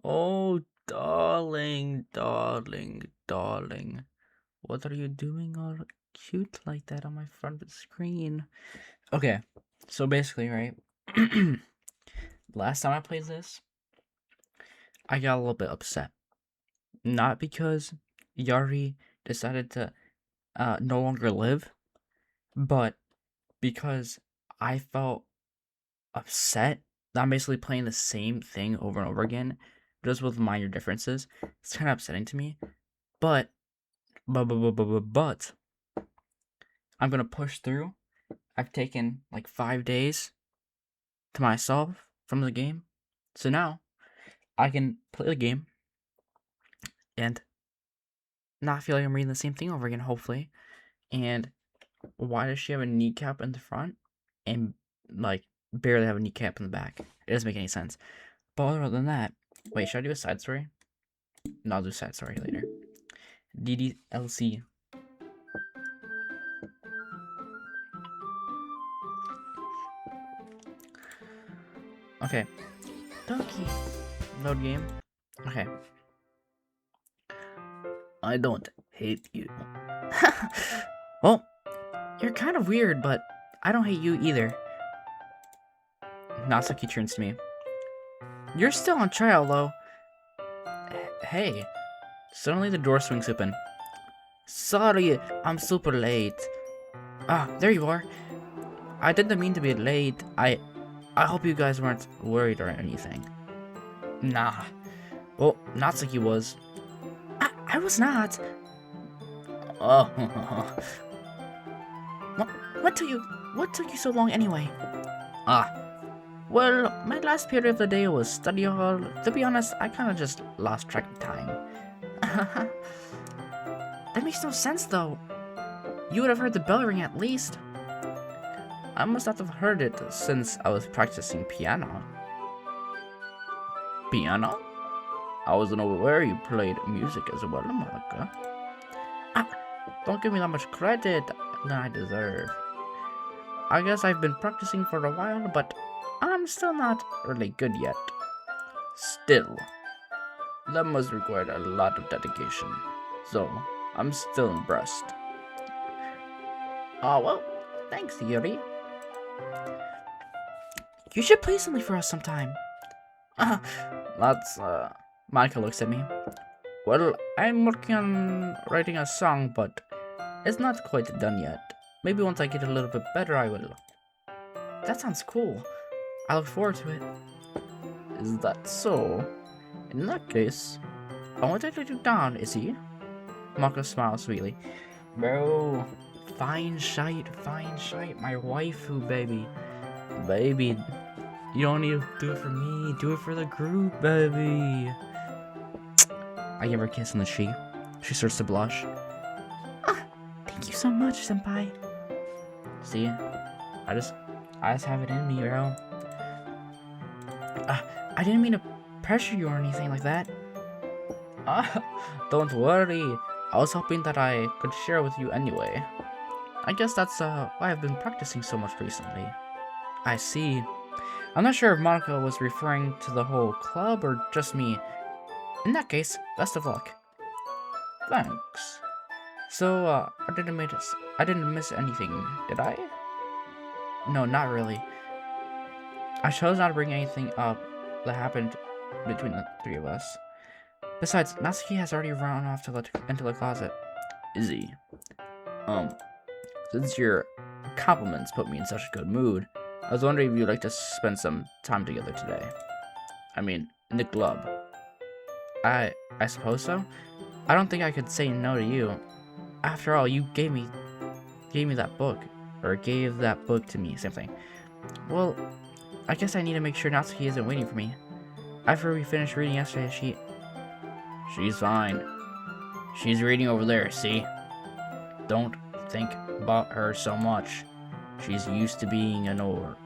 Oh, darling, darling, darling. What are you doing all cute like that on my front screen? Okay, so basically, right? Last time I played this, I got a little bit upset. Not because Yari decided to no longer live, but because I felt upset that I'm basically playing the same thing over and over again, just with minor differences. It's kind of upsetting to me, but but I'm gonna push through. I've taken like 5 days to myself from the game, so now I can play the game and not feel like I'm reading the same thing over again. Hopefully. And why does she have a kneecap in the front and like barely have a kneecap in the back? It doesn't make any sense. But other than that, wait, should I do a side story? No, I'll do a side story later. DDLC. Okay. Doki. Load game. Okay. I don't hate you. Well, you're kind of weird, but I don't hate you either. Natsuki turns to me. You're still on trial, though. Hey. Suddenly the door swings open. Sorry, I'm super late. Ah, there you are. I didn't mean to be late. I hope you guys weren't worried or anything. Nah. Well, Natsuki was. I was not. Oh. what, what took you so long anyway? Ah. Well, my last period of the day was study hall. To be honest, I kind of just lost track of time. That makes no sense, though. You would have heard the bell ring at least. I must not have heard it since I was practicing piano. Piano? I wasn't aware you played music as well, Monica. Ah, don't give me that much credit than I deserve. I guess I've been practicing for a while, but I'm still not really good yet. Still, that must require a lot of dedication. So, I'm still impressed. Oh, well, thanks, Yuri. You should play something for us sometime. That's, Monica looks at me. Well, I'm working on writing a song, but it's not quite done yet. Maybe once I get a little bit better, I will. That sounds cool. I look forward to it. Is that so? In that case, I won't take you down, is he? Monica smiles sweetly. Bro, fine shite, my waifu, baby. Baby, you don't need to do it for me, do it for the group, baby. I give her a kiss on the cheek. She starts to blush. Ah, thank you so much, senpai. See, I just have it in me, bro. I didn't mean to pressure you or anything like that. Don't worry. I was hoping that I could share with you anyway. I guess that's why I've been practicing so much recently. I see. I'm not sure if Monica was referring to the whole club or just me. In that case, best of luck. Thanks. So, I didn't miss anything, did I? No, not really. I chose not to bring anything up that happened between the three of us. Besides, Natsuki has already run off into the closet. Is he? Since your compliments put me in such a good mood, I was wondering if you'd like to spend some time together today. I mean, in the club. I suppose so. I don't think I could say no to you. After all, you gave me that book, or gave that book to me, same thing. Well, I guess I need to make sure Natsuki isn't waiting for me. After we finished reading yesterday, she's fine. She's reading over there, see? Don't think about her so much. She's used to being ignored.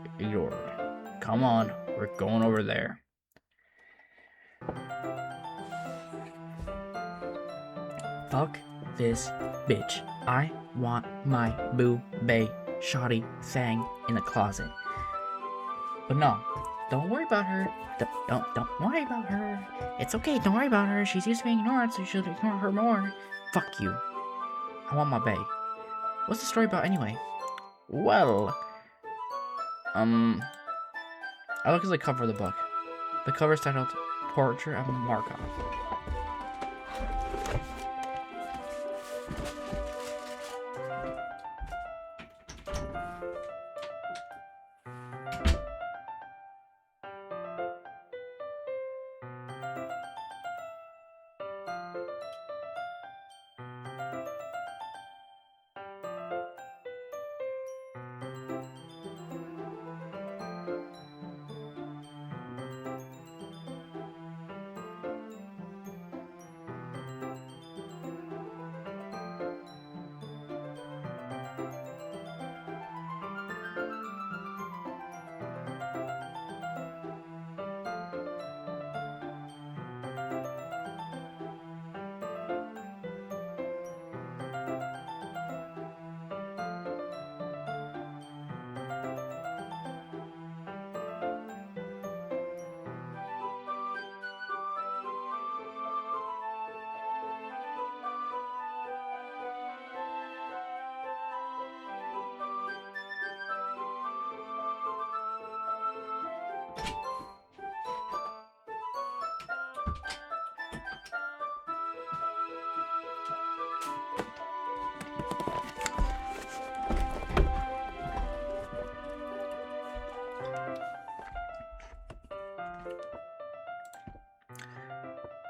Come on, we're going over there. Fuck this bitch. I want my boo bae shoddy thing in the closet. But no, Don't worry about her. Don't worry about her. It's okay, don't worry about her. She's used to being ignored, so you should ignore her more. Fuck you. I want my bae. What's the story about anyway? Well, I look at the cover of the book. The cover is titled Portrait of Markov.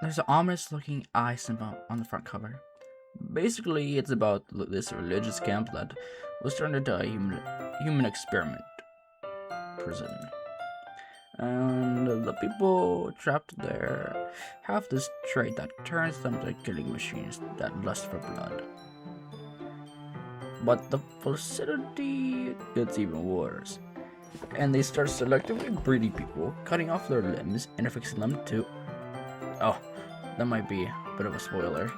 There's an ominous looking eye symbol on the front cover. Basically, it's about this religious camp that was turned into a human experiment prison. And the people trapped there have this trait that turns them into killing machines that lust for blood. But the facility gets even worse, and they start selectively breeding people, cutting off their limbs and affixing them to... Oh, that might be a bit of a spoiler,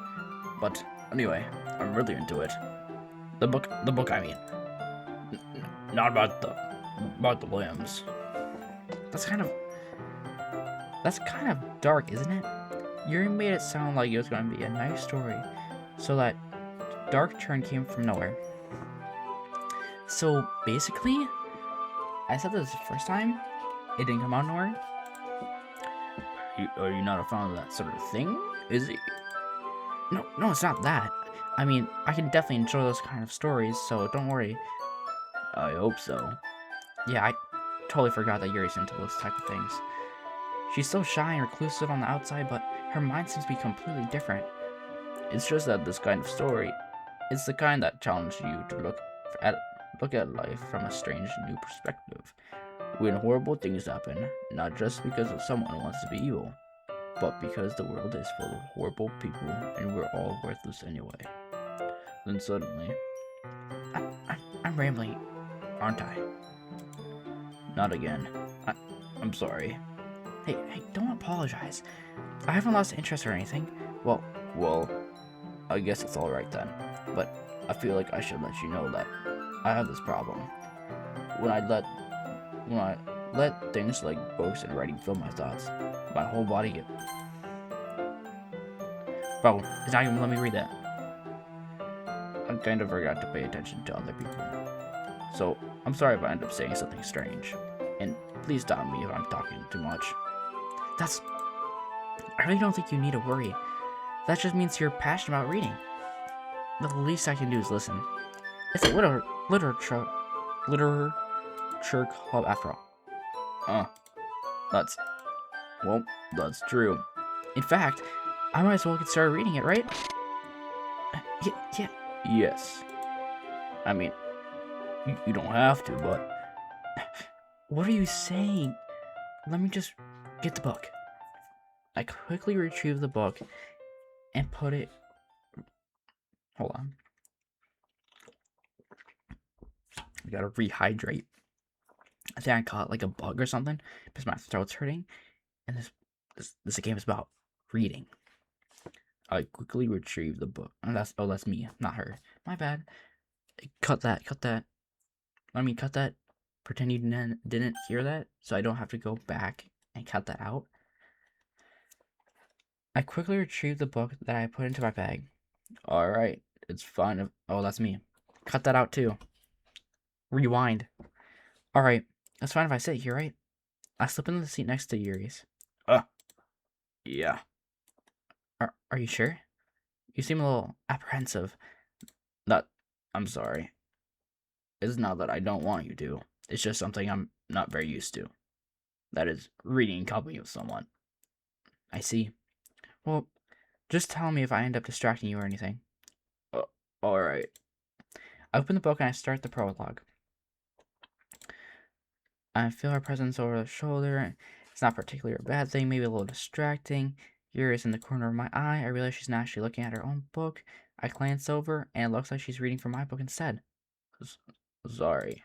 but anyway, I'm really into it. The book, I mean. Not about the limbs. That's kind of dark, isn't it? Yuri made it sound like it was going to be a nice story, so that dark turn came from nowhere. So basically, I said this the first time, it didn't come out of nowhere. Are you not a fan of that sort of thing? Is it? No, it's not that. I mean, I can definitely enjoy those kind of stories, so don't worry. I hope so. Yeah, I totally forgot that Yuri's into those type of things. She's so shy and reclusive on the outside, but her mind seems to be completely different. It's just that this kind of story, it's the kind that challenges you to look at life from a strange new perspective. When horrible things happen, not just because of someone wants to be evil, but because the world is full of horrible people and we're all worthless anyway. Then suddenly, I'm rambling, aren't I? Not again. I'm sorry. Hey, don't apologize. I haven't lost interest or anything. Well, I guess it's alright then. But I feel like I should let you know that I have this problem. When I let things like books and writing fill my thoughts, my whole body get... Bro, it's not even let me read that. I kind of forgot to pay attention to other people. So, I'm sorry if I end up saying something strange. And please stop me if I'm talking too much. I really don't think you need to worry. That just means you're passionate about reading. The least I can do is listen. It's a literature club after all. That's true. In fact, I might as well get started reading it, right? Yeah. Yes. I mean, you don't have to, but... What are you saying? Let me just get the book. I quickly retrieved the book and put it... Hold on. I gotta rehydrate. I think I caught like a bug or something because my throat's hurting. And this game is about reading. I quickly retrieved the book. And that's me, not her. My bad. Cut that. Let me cut that. Pretend you didn't hear that, so I don't have to go back and cut that out. I quickly retrieved the book that I put into my bag. Alright, it's fine. Oh, that's me. Cut that out too. Rewind. Alright, it's fine if I sit here, right? I slip into the seat next to Yuri's. Yeah. Are you sure? You seem a little apprehensive. I'm sorry. It's not that I don't want you to. It's just something I'm not very used to. That is, reading in company with someone. I see. Well, just tell me if I end up distracting you or anything. Alright. I open the book and I start the prologue. I feel her presence over the shoulder. It's not particularly a bad thing, maybe a little distracting. Yuri is in the corner of my eye. I realize she's not actually looking at her own book. I glance over, and it looks like she's reading from my book instead. Sorry.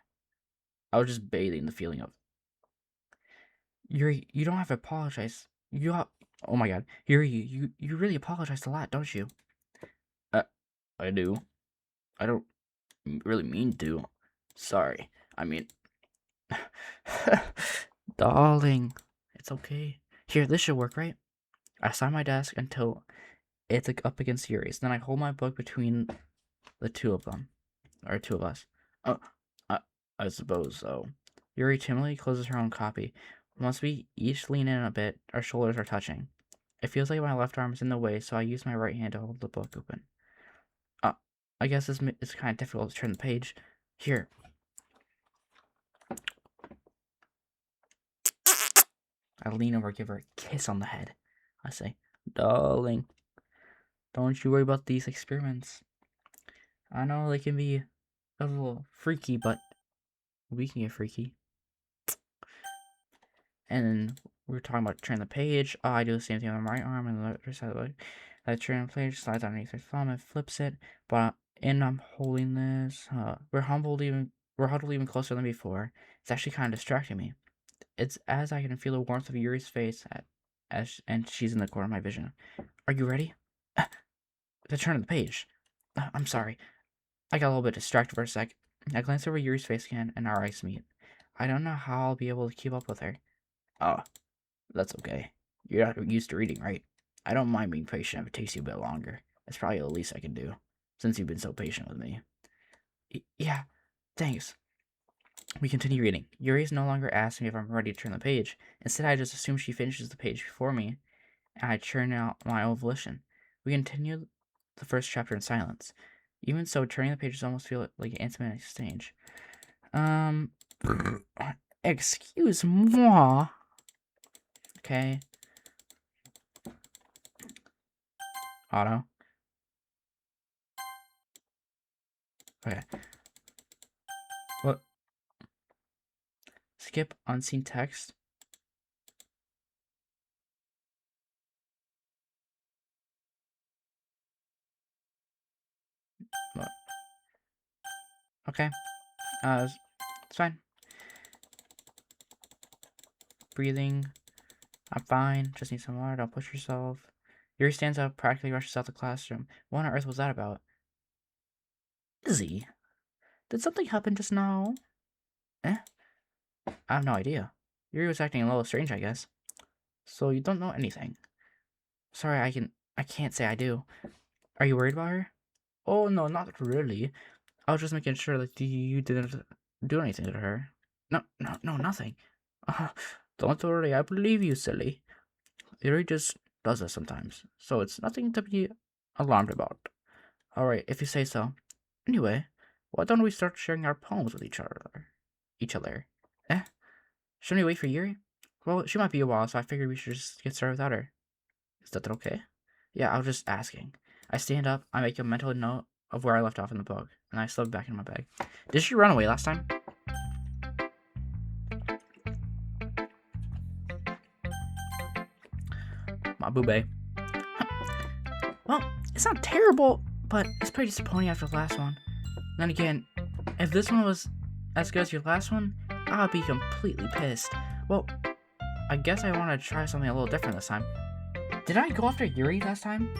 I was just bathing the feeling of... Yuri, you don't have to apologize. Oh my god. Yuri, you really apologized a lot, don't you? I do. I don't really mean to. Sorry. I mean... Darling. It's okay. Here, this should work, right? I sign my desk until it's up against Yuri's. Then I hold my book between the two of them. Or two of us. I suppose so. Yuri timidly closes her own copy. Once we each lean in a bit, our shoulders are touching. It feels like my left arm is in the way, so I use my right hand to hold the book open. I guess it's kind of difficult to turn the page. Here. I lean over, give her a kiss on the head. I say, darling, don't you worry about these experiments. I know they can be a little freaky, but we can get freaky. And then we were talking about turn the page. I do the same thing on my right arm and the other side of the leg. I turn the page, slides underneath her thumb and flips it. But I'm holding this. We're huddled even closer than before. It's actually kind of distracting me. It's as I can feel the warmth of Yuri's face and she's in the corner of my vision. Are you ready? To turn the page. I'm sorry. I got a little bit distracted for a sec. I glance over Yuri's face again, and our eyes meet. I don't know how I'll be able to keep up with her. Oh, that's okay. You're not used to reading, right? I don't mind being patient if it takes you a bit longer. That's probably the least I can do, since you've been so patient with me. Yeah, thanks. We continue reading. Yuri is no longer asking me if I'm ready to turn the page. Instead, I just assume she finishes the page before me, and I churn out my own volition. We continue the first chapter in silence. Even so, turning the pages almost feel like an intimate exchange. Excuse moi. Okay. Auto. Okay. What? Skip unseen text. What? Okay. It's fine. Breathing. I'm fine. Just need some water. Don't push yourself. Yuri stands up, practically rushes out the classroom. What on earth was that about? Izzy? Did something happen just now? I have no idea. Yuri was acting a little strange, I guess. So you don't know anything. Sorry, I can't say I do. Are you worried about her? Oh, no, not really. I was just making sure that you didn't do anything to her. No, nothing. Don't worry, I believe you, silly. Yuri just does this sometimes, so it's nothing to be alarmed about. Alright, if you say so. Anyway, why don't we start sharing our poems with each other? Shouldn't we wait for Yuri? Well, she might be a while, so I figured we should just get started without her. Is that okay? Yeah, I was just asking. I stand up, I make a mental note of where I left off in the book, and I slip back in my bag. Did she run away last time? My boobay. Well, it's not terrible, but it's pretty disappointing after the last one. Then again, if this one was as good as your last one, I'd be completely pissed. Well, I guess I want to try something a little different this time. Did I go after Yuri last time?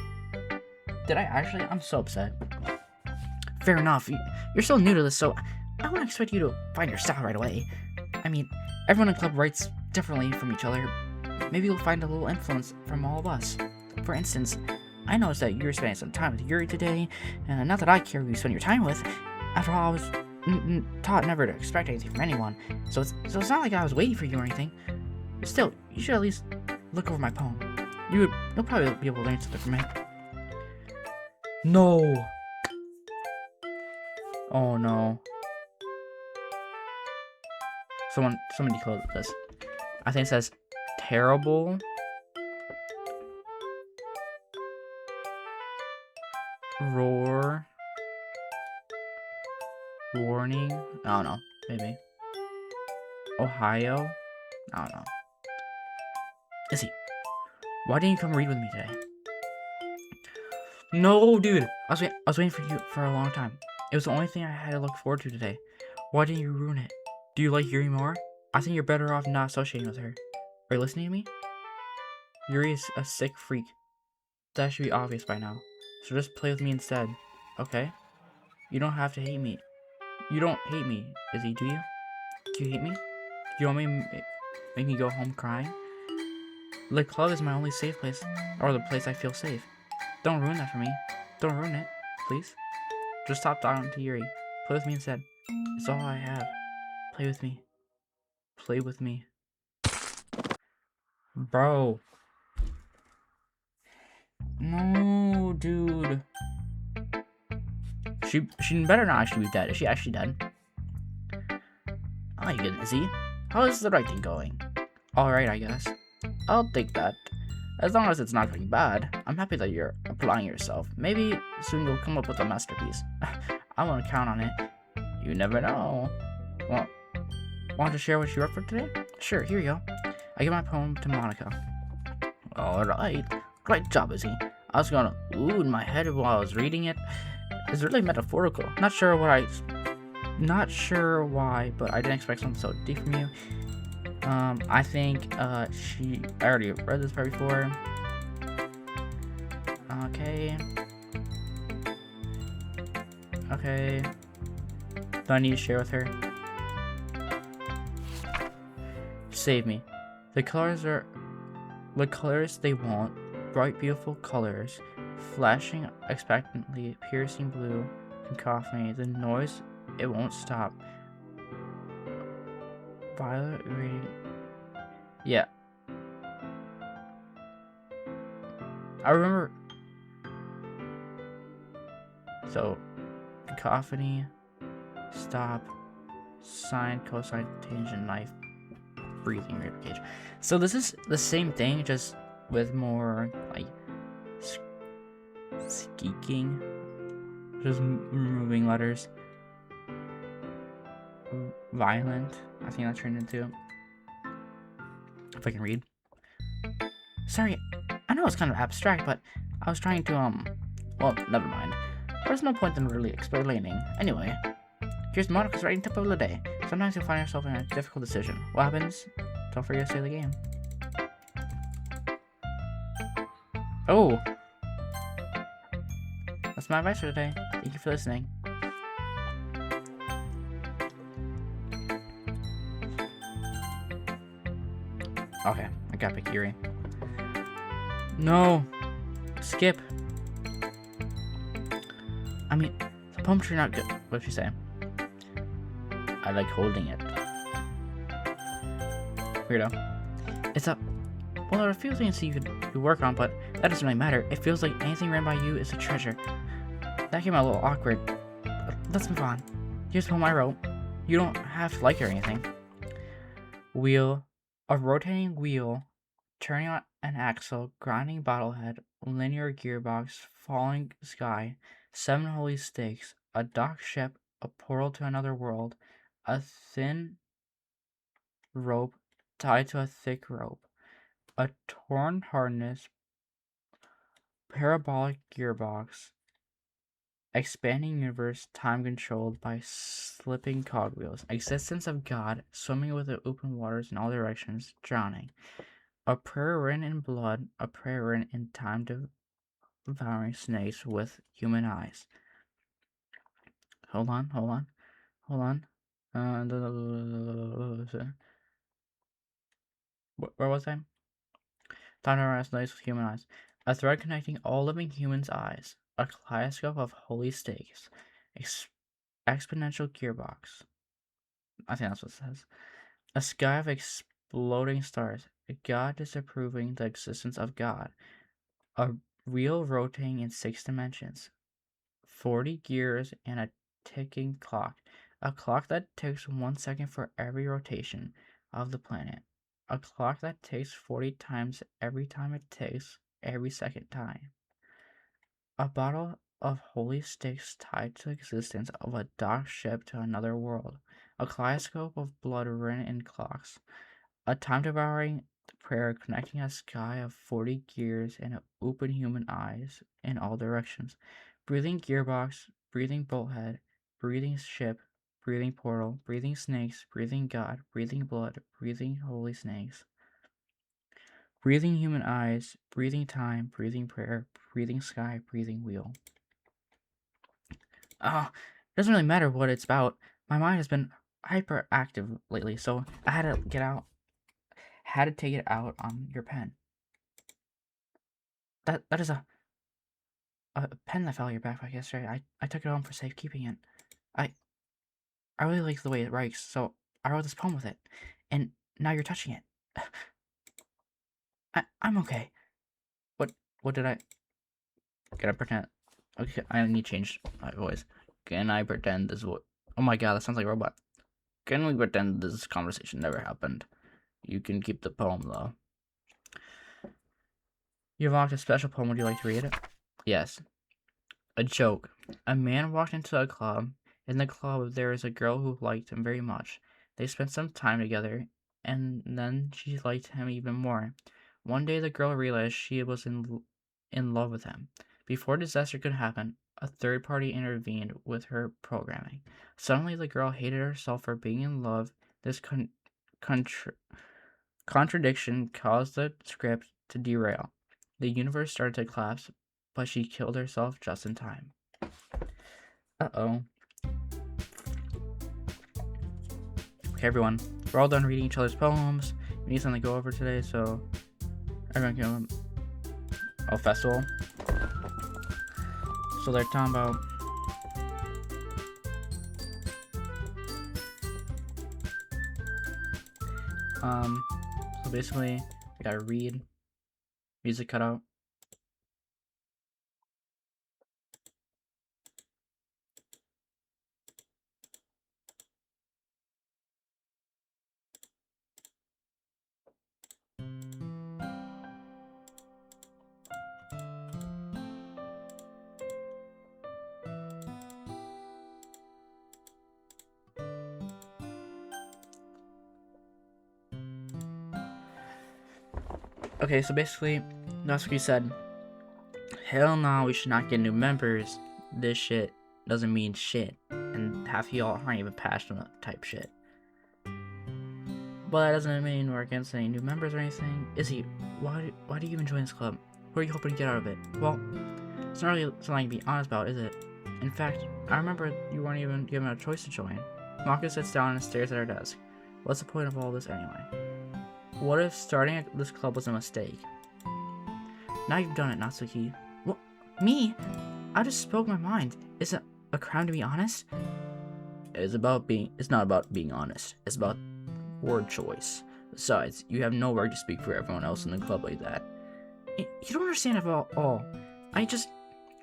Did I actually? I'm so upset. Fair enough. You're so new to this, so I wouldn't expect you to find your style right away. I mean, everyone in the club writes differently from each other. Maybe you'll find a little influence from all of us. For instance, I noticed that you're spending some time with Yuri today, and not that I care who you spend your time with. After all, I was taught never to expect anything from anyone, so it's not like I was waiting for you or anything. Still, you should at least look over my poem. You'll probably be able to learn something from it. No. Oh no. Somebody decode this. I think it says terrible roar warning. I don't know. Maybe Ohio. I don't know. Izzy, why didn't you come read with me today? No, dude. I was waiting for you for a long time. It was the only thing I had to look forward to today. Why didn't you ruin it? Do you like Yuri more? I think you're better off not associating with her. Are you listening to me? Yuri is a sick freak. That should be obvious by now. So just play with me instead. Okay? You don't have to hate me. You don't hate me, Izzy, do you? Do you hate me? Do you want me to make me go home crying? The club is my only safe place, or the place I feel safe. Don't ruin that for me. Don't ruin it, please. Just stop talking to Yuri. Play with me instead. It's all I have. Play with me. Play with me. Bro. No, dude. She better not actually be dead. Is she actually dead? Oh my goodness, Izzy. How is the writing going? Alright, I guess. I'll take that. As long as it's not going bad, I'm happy that you're applying yourself. Maybe soon you'll come up with a masterpiece. I want to count on it. You never know. Well, want to share what you wrote for today? Sure, here you go. I give my poem to Monica. Alright. Great job, Izzy. I was gonna ooh in my head while I was reading it. It's really metaphorical. Not sure why, but I didn't expect something so deep from you. I think, I already read this part before. Okay. Do I need to share with her? Save me. The colors they want. Bright, beautiful colors. Flashing expectantly, piercing blue, cacophony. The noise, it won't stop. Violet reading. Yeah. I remember. So, cacophony, stop, sine, cosine, tangent, knife, breathing, rib cage. So this is the same thing, just with more like skeeking, just removing letters. Violent, I think that's turned into. If I can read. Sorry, I know it's kind of abstract, but I was trying to well, never mind. There's no point in really explaining. Anyway, here's Monica's writing tip of the day. Sometimes you'll find yourself in a difficult decision. What happens? Don't forget to save the game. Oh! That's my advice for today. Thank you for listening. Okay, I gotta pick Yuri. No! Skip! I mean, the poem's not good. What'd she say? I like holding it. Weirdo. It's a... Well, there are a few things you could work on, but that doesn't really matter. It feels like anything written by you is a treasure. That came out a little awkward. Let's move on. Here's the poem I wrote. You don't have to like it or anything. Wheel. A rotating wheel. Turning on an axle. Grinding bottlehead. Linear gearbox. Falling sky. 7 holy stakes. A dock ship. A portal to another world. A thin rope tied to a thick rope. A torn harness. Parabolic gearbox. Expanding universe, time controlled by slipping cogwheels. Existence of God, swimming with the open waters in all directions, drowning. A prayer written in blood, a prayer written in time, devouring snakes with human eyes. Hold on. Where was I? Thunderous nice with human eyes. A thread connecting all living humans' eyes. A kaleidoscope of holy stakes. Exponential gearbox. I think that's what it says. A sky of exploding stars. A God disapproving the existence of God. A wheel rotating in 6 dimensions. 40 gears and a ticking clock. A clock that ticks 1 second for every rotation of the planet. A clock that ticks 40 times every time it ticks every second time. A bottle of holy sticks tied to the existence of a docked ship to another world. A kaleidoscope of blood written in clocks. A time-devouring prayer connecting a sky of 40 gears and open human eyes in all directions. Breathing gearbox, breathing bolthead, breathing ship, breathing portal, breathing snakes, breathing God, breathing blood, breathing holy snakes. Breathing human eyes, breathing time, breathing prayer, breathing sky, breathing wheel. It doesn't really matter what it's about. My mind has been hyperactive lately, so I had to take it out on your pen. That is a pen that fell out of your backpack yesterday. I took it home for safekeeping, and I really like the way it writes, so I wrote this poem with it. And now you're touching it. I'm okay. What did I... Can I pretend... Okay, I need to change my voice. Can I pretend this... Oh my god, that sounds like a robot. Can we pretend this conversation never happened? You can keep the poem, though. You've locked a special poem. Would you like to read it? Yes. A joke. A man walked into a club. In the club, there is a girl who liked him very much. They spent some time together, and then she liked him even more. One day, the girl realized she was in love with him. Before disaster could happen, a third party intervened with her programming. Suddenly, the girl hated herself for being in love. This contradiction caused the script to derail. The universe started to collapse, but she killed herself just in time. Uh-oh. Okay, everyone. We're all done reading each other's poems. We need something to go over today, so everyone can... Oh, festival. So they're talking about... So basically, we gotta read. Music cut out. Okay, so basically, Natsuki said, hell no, we should not get new members. This shit doesn't mean shit. And half of y'all aren't even passionate type shit. But that doesn't mean we're against any new members or anything. Izzy, why do you even join this club? What are you hoping to get out of it? Well, it's not really something to be honest about, is it? In fact, I remember you weren't even given a choice to join. Maka sits down and stares at her desk. What's the point of all this anyway? What if starting this club was a mistake? Now you've done it, Natsuki. What? Me? I just spoke my mind. Is it a crime to be honest? It's not about being honest. It's about word choice. Besides, you have no right to speak for everyone else in the club like that. You don't understand it at all. I just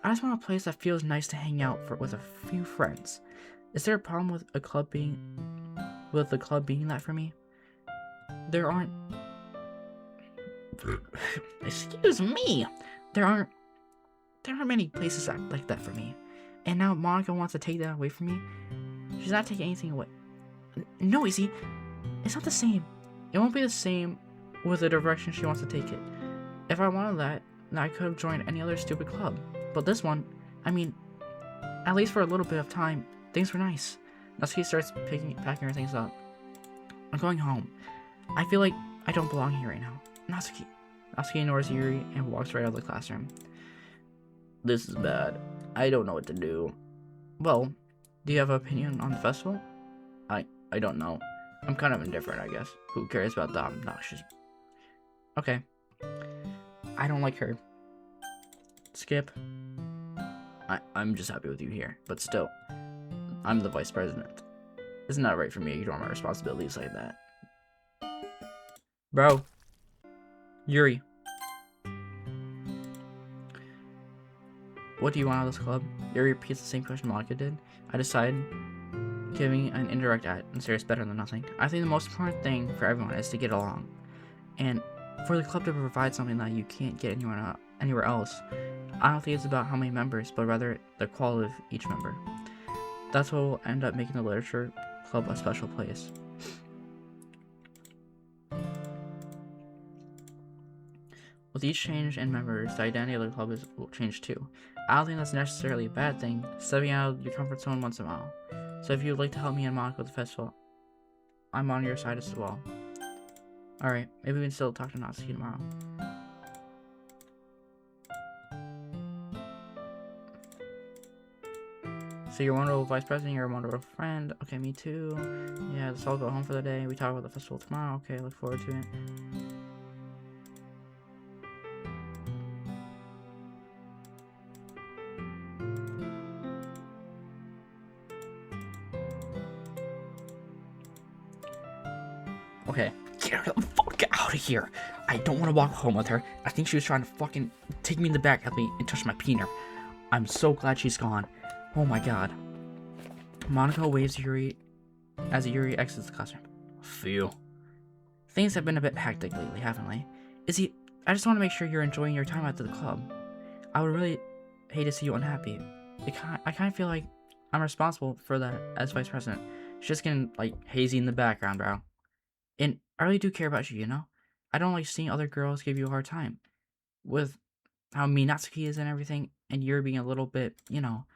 want a place that feels nice to hang out with a few friends. Is there a problem with the club being that for me? There aren't... Excuse me! There aren't many places like that for me. And now Monica wants to take that away from me? She's not taking anything away. No, Izzy. It's not the same. It won't be the same with the direction she wants to take it. If I wanted that, then I could have joined any other stupid club. But this one, I mean, at least for a little bit of time, things were nice. Natsuki starts packing her things up. I'm going home. I feel like I don't belong here right now. Natsuki ignores Yuri and walks right out of the classroom. This is bad. I don't know what to do. Well, do you have an opinion on the festival? I I don't know. I'm kind of indifferent, I guess. Who cares about the obnoxious? Okay. I don't like her. Skip. I'm just happy with you here, but still, I'm the vice president. It's not right for me to ignore my responsibilities like that. Bro. Yuri. What do you want out of this club? Yuri repeats the same question Monica did. I decide giving an indirect answer is better than nothing. I think the most important thing for everyone is to get along. And for the club to provide something that you can't get anywhere else, I don't think it's about how many members, but rather the quality of each member. That's what will end up making the literature club a special place. With each change in members, the identity of the club will change too. I don't think that's necessarily a bad thing, stepping out of your comfort zone once in a while. So if you would like to help me and Monica with the festival, I'm on your side as well. Alright, maybe we can still talk to Natsuki tomorrow. So you're a wonderful vice president, you're a wonderful friend. Okay, me too. Yeah, let's all go home for the day. We talk about the festival tomorrow. Okay, look forward to it. Okay, get her the fuck out of here. I don't want to walk home with her. I think she was trying to fucking take me in the back of me and touch my penis. I'm so glad she's gone. Oh my god. Monica waves Yuri as Yuri exits the classroom. Phew. Things have been a bit hectic lately, haven't they? I just want to make sure you're enjoying your time at the club. I would really hate to see you unhappy. I kind of feel like I'm responsible for that as vice president. It's just getting, like, hazy in the background, bro. And I really do care about you, you know? I don't like seeing other girls give you a hard time. With how mean Natsuki is and everything, and you're being a little bit, you know...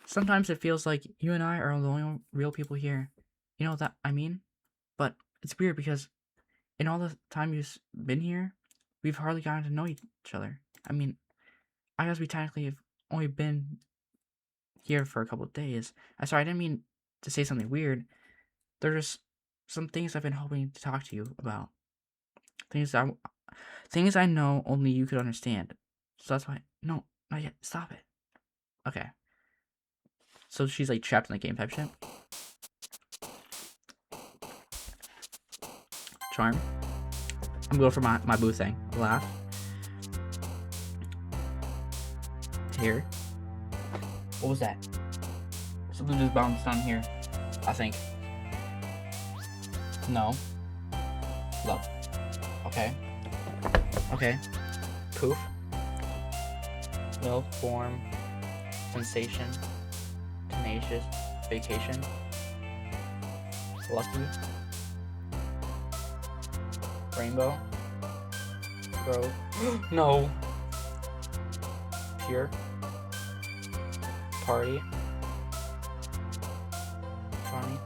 Sometimes it feels like you and I are the only real people here. You know what that I mean? But it's weird because in all the time you've been here, we've hardly gotten to know each other. I mean, I guess we technically have only been here for a couple of days. Sorry, I didn't mean to say something weird. There's some things I've been hoping to talk to you about. Things I know only you could understand. So that's why... No, not yet. Stop it. Okay. So she's like trapped in the game type shit. Charm. I'm going for my boo thing. Laugh. Here. What was that? Something just bounced on here. I think. No. Love. Okay. Okay. Poof. Milk, form, sensation, tenacious, vacation, lucky, rainbow, grove, no, pure, party, funny,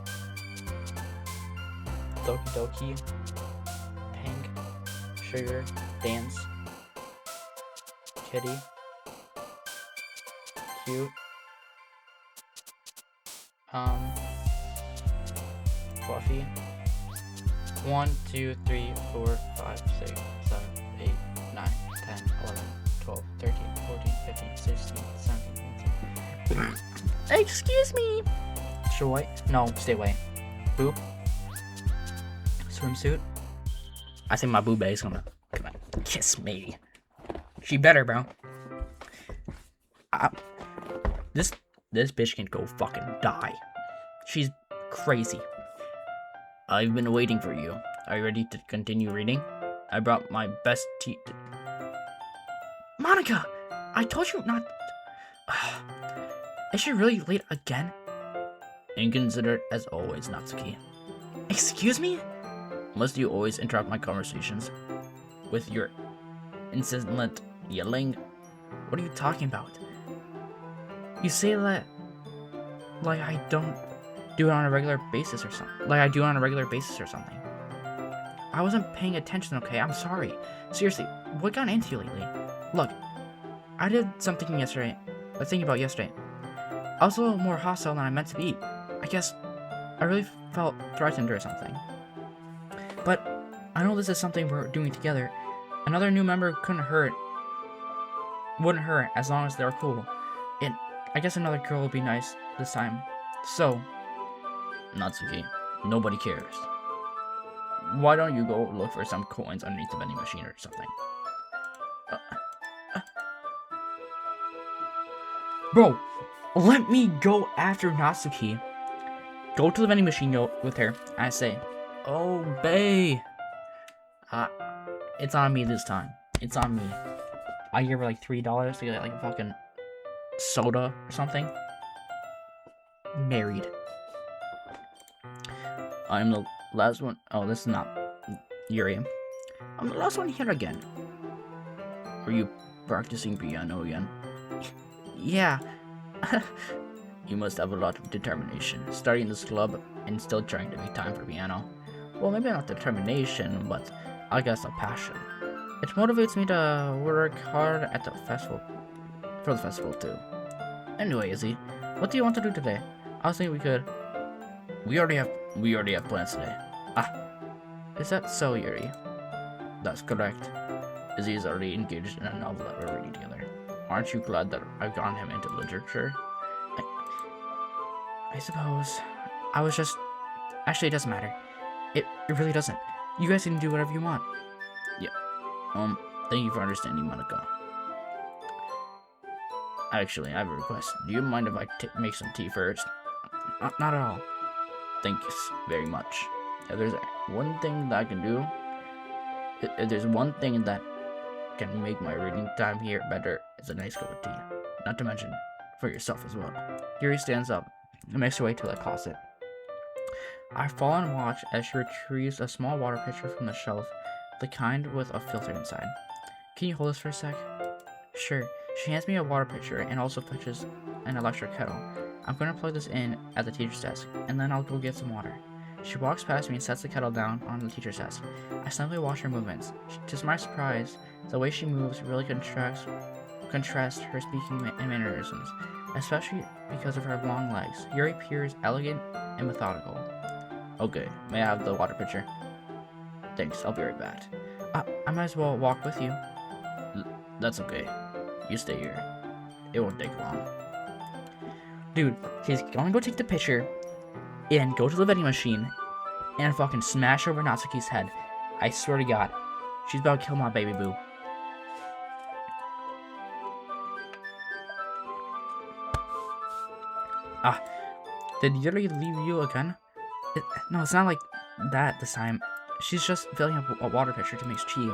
Doki Doki, pink, sugar, dance, kitty, cute, fluffy. 1, 2, 3, 4, 5, 6, 7, 8, 9, 10, 11, 12, 13, 14, 15, 16, 17, 18. Excuse me. Joy. No, stay away. Boop. Swimsuit. I think my boo bae's gonna come on, kiss me. She better, bro. This bitch can go fucking die. She's crazy. I've been waiting for you. Are you ready to continue reading? I brought my best tea. Monica! I told you not... Is she really late again? Inconsiderate as always, Natsuki. Excuse me? Must you always interrupt my conversations with your incessant yelling? What are you talking about? You say that like I don't do it on a regular basis or something. Like I do it on a regular basis or something. I wasn't paying attention, okay? I'm sorry. Seriously, what got into you lately? Look, I did something yesterday. I was thinking about yesterday. I was a little more hostile than I meant to be. I guess I really felt threatened or something. But I know this is something we're doing together. Another new member wouldn't hurt as long as they're cool. And I guess another girl would be nice this time. So, Natsuki, nobody cares. Why don't you go look for some coins underneath the vending machine or something? Bro, let me go after Natsuki. Go to the vending machine with her, and I say, "Oh, bae. It's on me this time. It's on me." I give her like $3 to get like a fucking soda or something. Married. I'm the last one. Oh, this is not Yuri. I'm the last one here again. Are you practicing piano again? Yeah. You must have a lot of determination, starting this club and still trying to make time for piano. Well, maybe not determination, but I guess a passion. It motivates me to work hard at the festival, for the festival too. Anyway, Izzy, what do you want to do today? I was thinking we already have plans today. Is that so, Yuri? That's correct. Izzy is already engaged in a novel that we're reading together. Aren't you glad that I've gotten him into literature? I suppose. I was just... Actually, it doesn't matter. It really doesn't. You guys can do whatever you want. Yeah. Thank you for understanding, Monica. Actually, I have a request. Do you mind if I make some tea first? Not at all. Thank you very much. If there's one thing that I can do... If there's one thing that can make my reading time here better, it's a nice cup of tea. Not to mention, for yourself as well. Yuri stands up and makes her way to the closet. I follow and watch as she retrieves a small water pitcher from the shelf, the kind with a filter inside. Can you hold this for a sec? Sure. She hands me a water pitcher and also fetches an electric kettle. I'm going to plug this in at the teacher's desk, and then I'll go get some water. She walks past me and sets the kettle down on the teacher's desk. I simply watch her movements. To my surprise, the way she moves really contrasts her speaking and mannerisms, especially because of her long legs. Yuri appears elegant and methodical. Okay, may I have the water pitcher? Thanks, I'll be right back. I might as well walk with you. That's okay. You stay here. It won't take long. Dude, she's gonna go take the pitcher and go to the vending machine and fucking smash over Natsuki's head. I swear to God, she's about to kill my baby boo. Did Yuri leave you again? No, it's not like that this time. She's just filling up a water pitcher to make tea.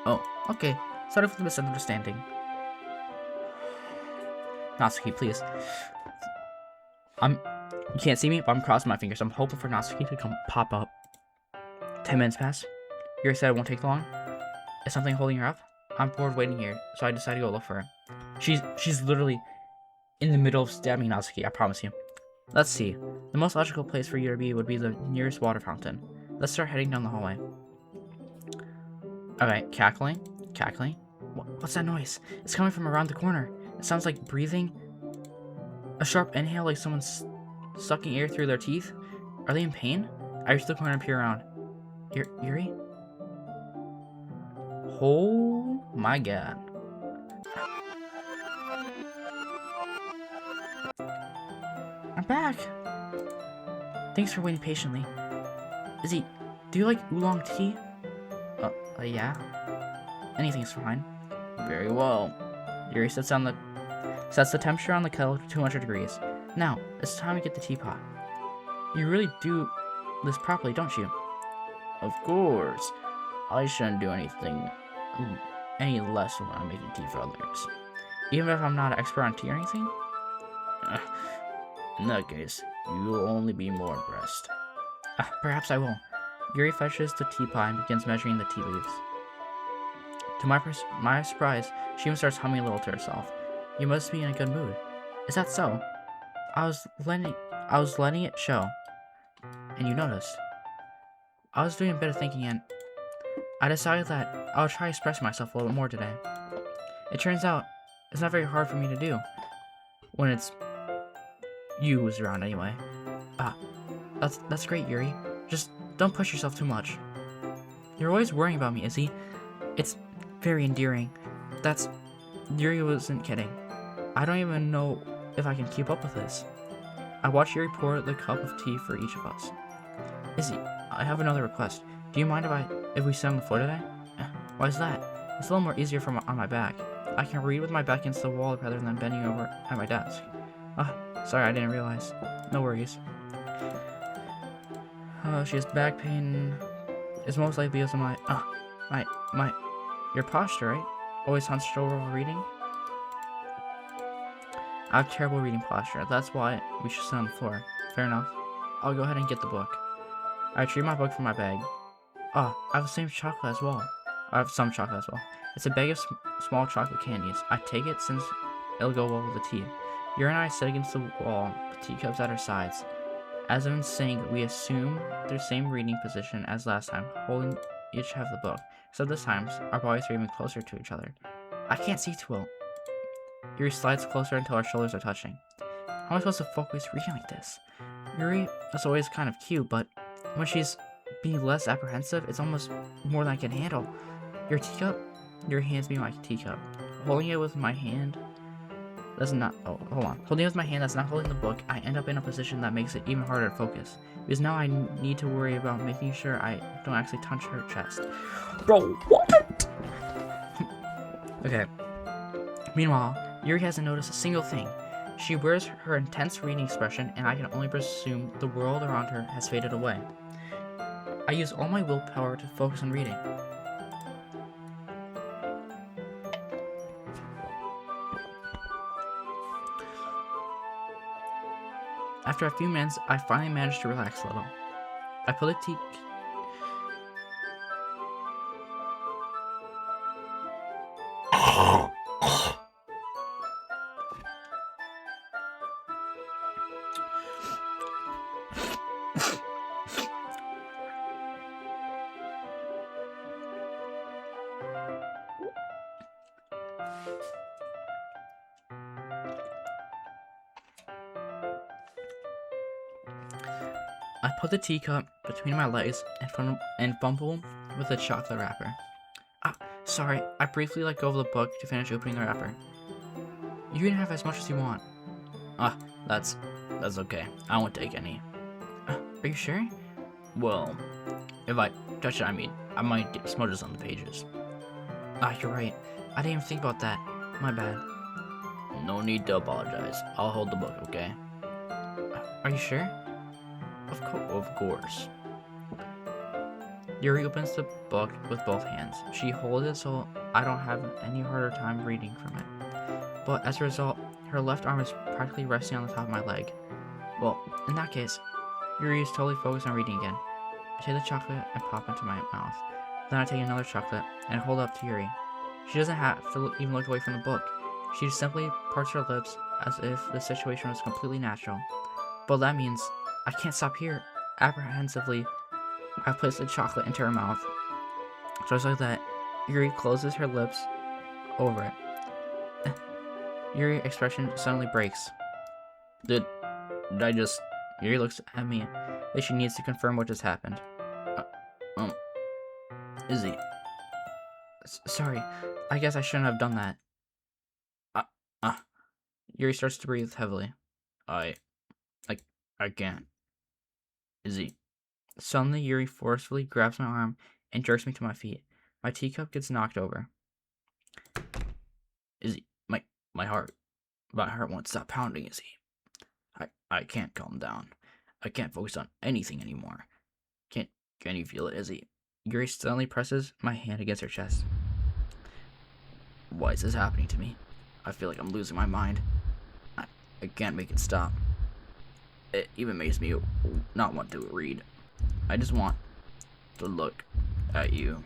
Oh, okay. Sorry for the misunderstanding. Natsuki, please. You can't see me, but I'm crossing my fingers. I'm hoping for Natsuki to come pop up. 10 minutes pass. Yuri said it won't take long. Is something holding her up? I'm bored waiting here, so I decided to go look for her. She's literally in the middle of stabbing Natsuki, I promise you. Let's see. The most logical place for you to be would be the nearest water fountain. Let's start heading down the hallway. Okay, cackling. Cackling? What's that noise? It's coming from around the corner. It sounds like breathing. A sharp inhale like someone's sucking air through their teeth. Are they in pain? I reach the corner and peer around. Yuri? Oh my God. I'm back. Thanks for waiting patiently. Izzy, do you like oolong tea? Yeah. Anything's fine. Very well. Yuri sets the temperature on the kettle to 200 degrees. Now, it's time to get the teapot. You really do this properly, don't you? Of course. I shouldn't do anything any less when I'm making tea for others. Even if I'm not an expert on tea or anything? In that case, you will only be more impressed. Perhaps I will. Yuri fetches the teapot and begins measuring the tea leaves. To my surprise, she even starts humming a little to herself. You must be in a good mood. Is that so? I was letting it show, and you noticed. I was doing a bit of thinking, and I decided that I would try to express myself a little bit more today. It turns out it's not very hard for me to do when it's you who's around anyway. Ah, that's great, Yuri. Just don't push yourself too much. You're always worrying about me, Izzy. It's very endearing. That's... Yuri wasn't kidding. I don't even know if I can keep up with this. I watched Yuri pour the cup of tea for each of us. Izzy, I have another request. Do you mind if we sit on the floor today? Why is that? It's a little more easier on my back. I can read with my back against the wall rather than bending over at my desk. Sorry, I didn't realize. No worries. She has back pain. It's most likely because of your posture, right? Always hunched over while reading? I have terrible reading posture. That's why we should sit on the floor. Fair enough. I'll go ahead and get the book. I retrieve my book from my bag. I have the same chocolate as well. I have some chocolate as well. It's a bag of small chocolate candies. I take it since it'll go well with the tea. Yuri and I sit against the wall, with teacups at our sides. As I'm saying, we assume the same reading position as last time, holding each half of the book. So this time, our bodies are even closer to each other. I can't see too well. Yuri slides closer until our shoulders are touching. How am I supposed to focus reading like this? Yuri is always kind of cute, but when she's being less apprehensive, it's almost more than I can handle. Your teacup? Your hands be my teacup. Holding it with my hand that's not... Oh, hold on. Holding it with my hand that's not holding the book, I end up in a position that makes it even harder to focus. Because now I need to worry about making sure I don't actually touch her chest. Bro, what? Okay. Meanwhile, Yuri hasn't noticed a single thing. She wears her intense reading expression, and I can only presume the world around her has faded away. I use all my willpower to focus on reading. After a few minutes, I finally managed to relax a little. I put the tea... I put the teacup between my legs and fumble with the chocolate wrapper. Sorry, I briefly let go of the book to finish opening the wrapper. You can have as much as you want. That's okay. I won't take any. Are you sure? Well, if I touch it, I might get smudges on the pages. You're right. I didn't even think about that. My bad. No need to apologize. I'll hold the book, okay? Are you sure? Of course. Yuri opens the book with both hands. She holds it so I don't have any harder time reading from it. But as a result, her left arm is practically resting on the top of my leg. Well, in that case, Yuri is totally focused on reading again. I take the chocolate and pop into my mouth. Then I take another chocolate and hold it up to Yuri. She doesn't have to even look away from the book. She simply parts her lips as if the situation was completely natural. But that means I can't stop here. Apprehensively, I place the chocolate into her mouth. Just like that, Yuri closes her lips over it. Yuri's expression suddenly breaks. Did I just... Yuri looks at me like she needs to confirm what just happened. Izzy. Sorry, I guess I shouldn't have done that. Yuri starts to breathe heavily. I can't. Izzy. Suddenly, Yuri forcefully grabs my arm and jerks me to my feet. My teacup gets knocked over. Izzy, my heart won't stop pounding, Izzy. I can't calm down. I can't focus on anything anymore. Can you feel it, Izzy? Yuri suddenly presses my hand against her chest. Why is this happening to me? I feel like I'm losing my mind. I can't make it stop. It even makes me not want to read. I just want to look at you.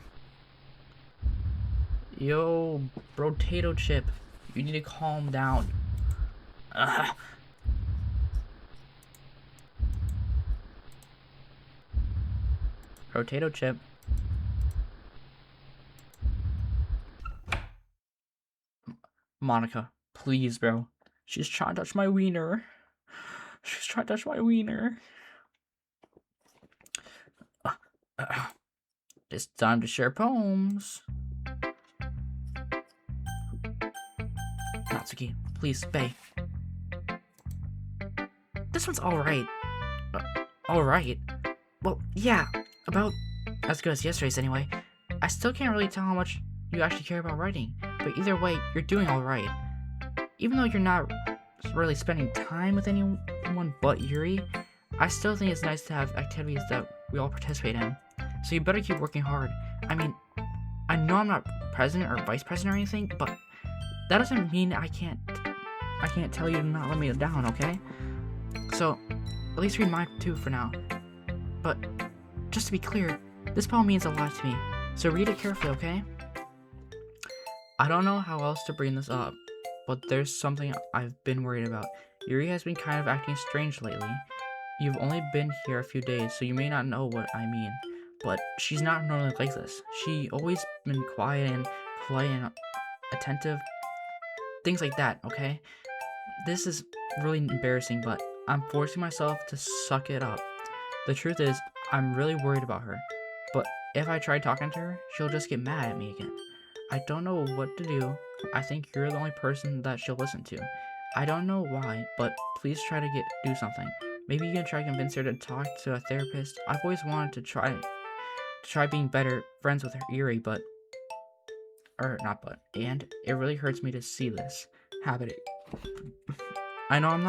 Yo, Potato Chip, you need to calm down. Potato Chip. Monica, please, bro. She's trying to touch my wiener. She's trying to touch my wiener. It's time to share poems. Natsuki, please, Bae. This one's alright. Alright? Well, yeah, about as good as yesterday's anyway. I still can't really tell how much you actually care about writing, but either way, you're doing alright. Even though you're not really spending time with anyone but Yuri, I still think it's nice to have activities that we all participate in. So you better keep working hard. I mean, I know I'm not president or vice president or anything, but that doesn't mean I can't tell you to not let me down, okay? So, at least read mine too for now. But, just to be clear, this poem means a lot to me, so read it carefully, okay? I don't know how else to bring this up, but there's something I've been worried about. Yuri has been kind of acting strange lately. You've only been here a few days, so you may not know what I mean, but she's not normally like this. She always been quiet and polite and attentive. Things like that, okay? This is really embarrassing, but I'm forcing myself to suck it up. The truth is, I'm really worried about her, but if I try talking to her, she'll just get mad at me again. I don't know what to do. I think you're the only person that she'll listen to. I don't know why, but please try to do something. Maybe you can try to convince her to talk to a therapist. I've always wanted to try being better friends with her Yuri, and it really hurts me to see this happening. I know I'm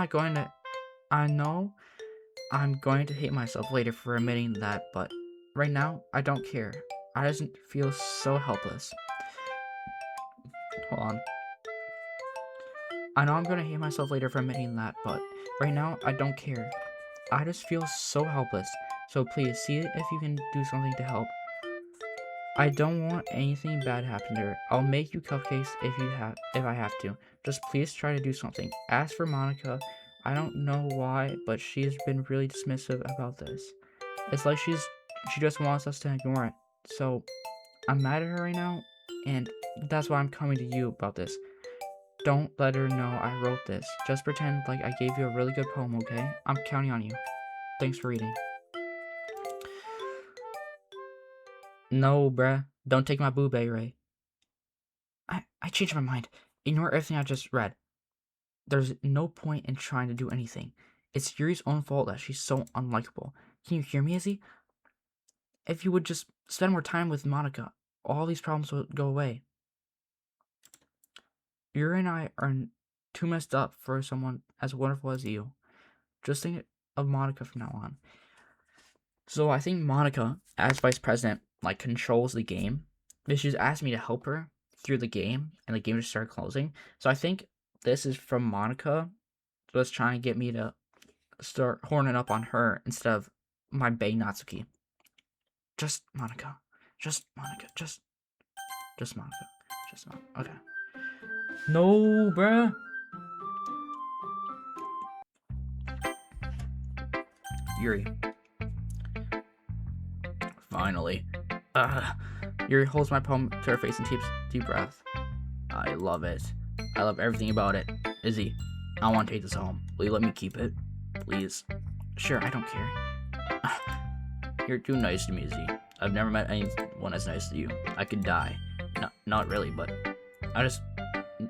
going to hate myself later for admitting that, but right now, I don't care. I just feel so helpless. Hold on. I know I'm going to hate myself later for admitting that, but right now, I don't care. I just feel so helpless. So please, see if you can do something to help. I don't want anything bad to happen to her. I'll make you cupcakes if I have to. Just please try to do something. As for Monica, I don't know why, but she's been really dismissive about this. It's like she just wants us to ignore it. So I'm mad at her right now, and that's why I'm coming to you about this. Don't let her know I wrote this. Just pretend like I gave you a really good poem, okay? I'm counting on you. Thanks for reading. No, bruh. Don't take my boo, Ray. I changed my mind. Ignore everything I just read. There's no point in trying to do anything. It's Yuri's own fault that she's so unlikable. Can you hear me, Izzy? If you would just spend more time with Monica, all these problems would go away. Yuri and I are too messed up for someone as wonderful as you. Just think of Monica from now on. So I think Monica, as vice president, controls the game. She's asked me to help her through the game, and the game just started closing. So I think this is from Monica just trying to get me to start horning up on her instead of my Bae Natsuki. Just Monica. Just Monica. Just Monica. Just Monica. Okay. No, bruh. Yuri. Finally. Yuri holds my poem to her face and takes a deep breath. I love it. I love everything about it. Izzy, I want to take this home. Will you let me keep it? Please. Sure, I don't care. You're too nice to me, Izzy. I've never met anyone as nice as you. I could die. Not really, but I just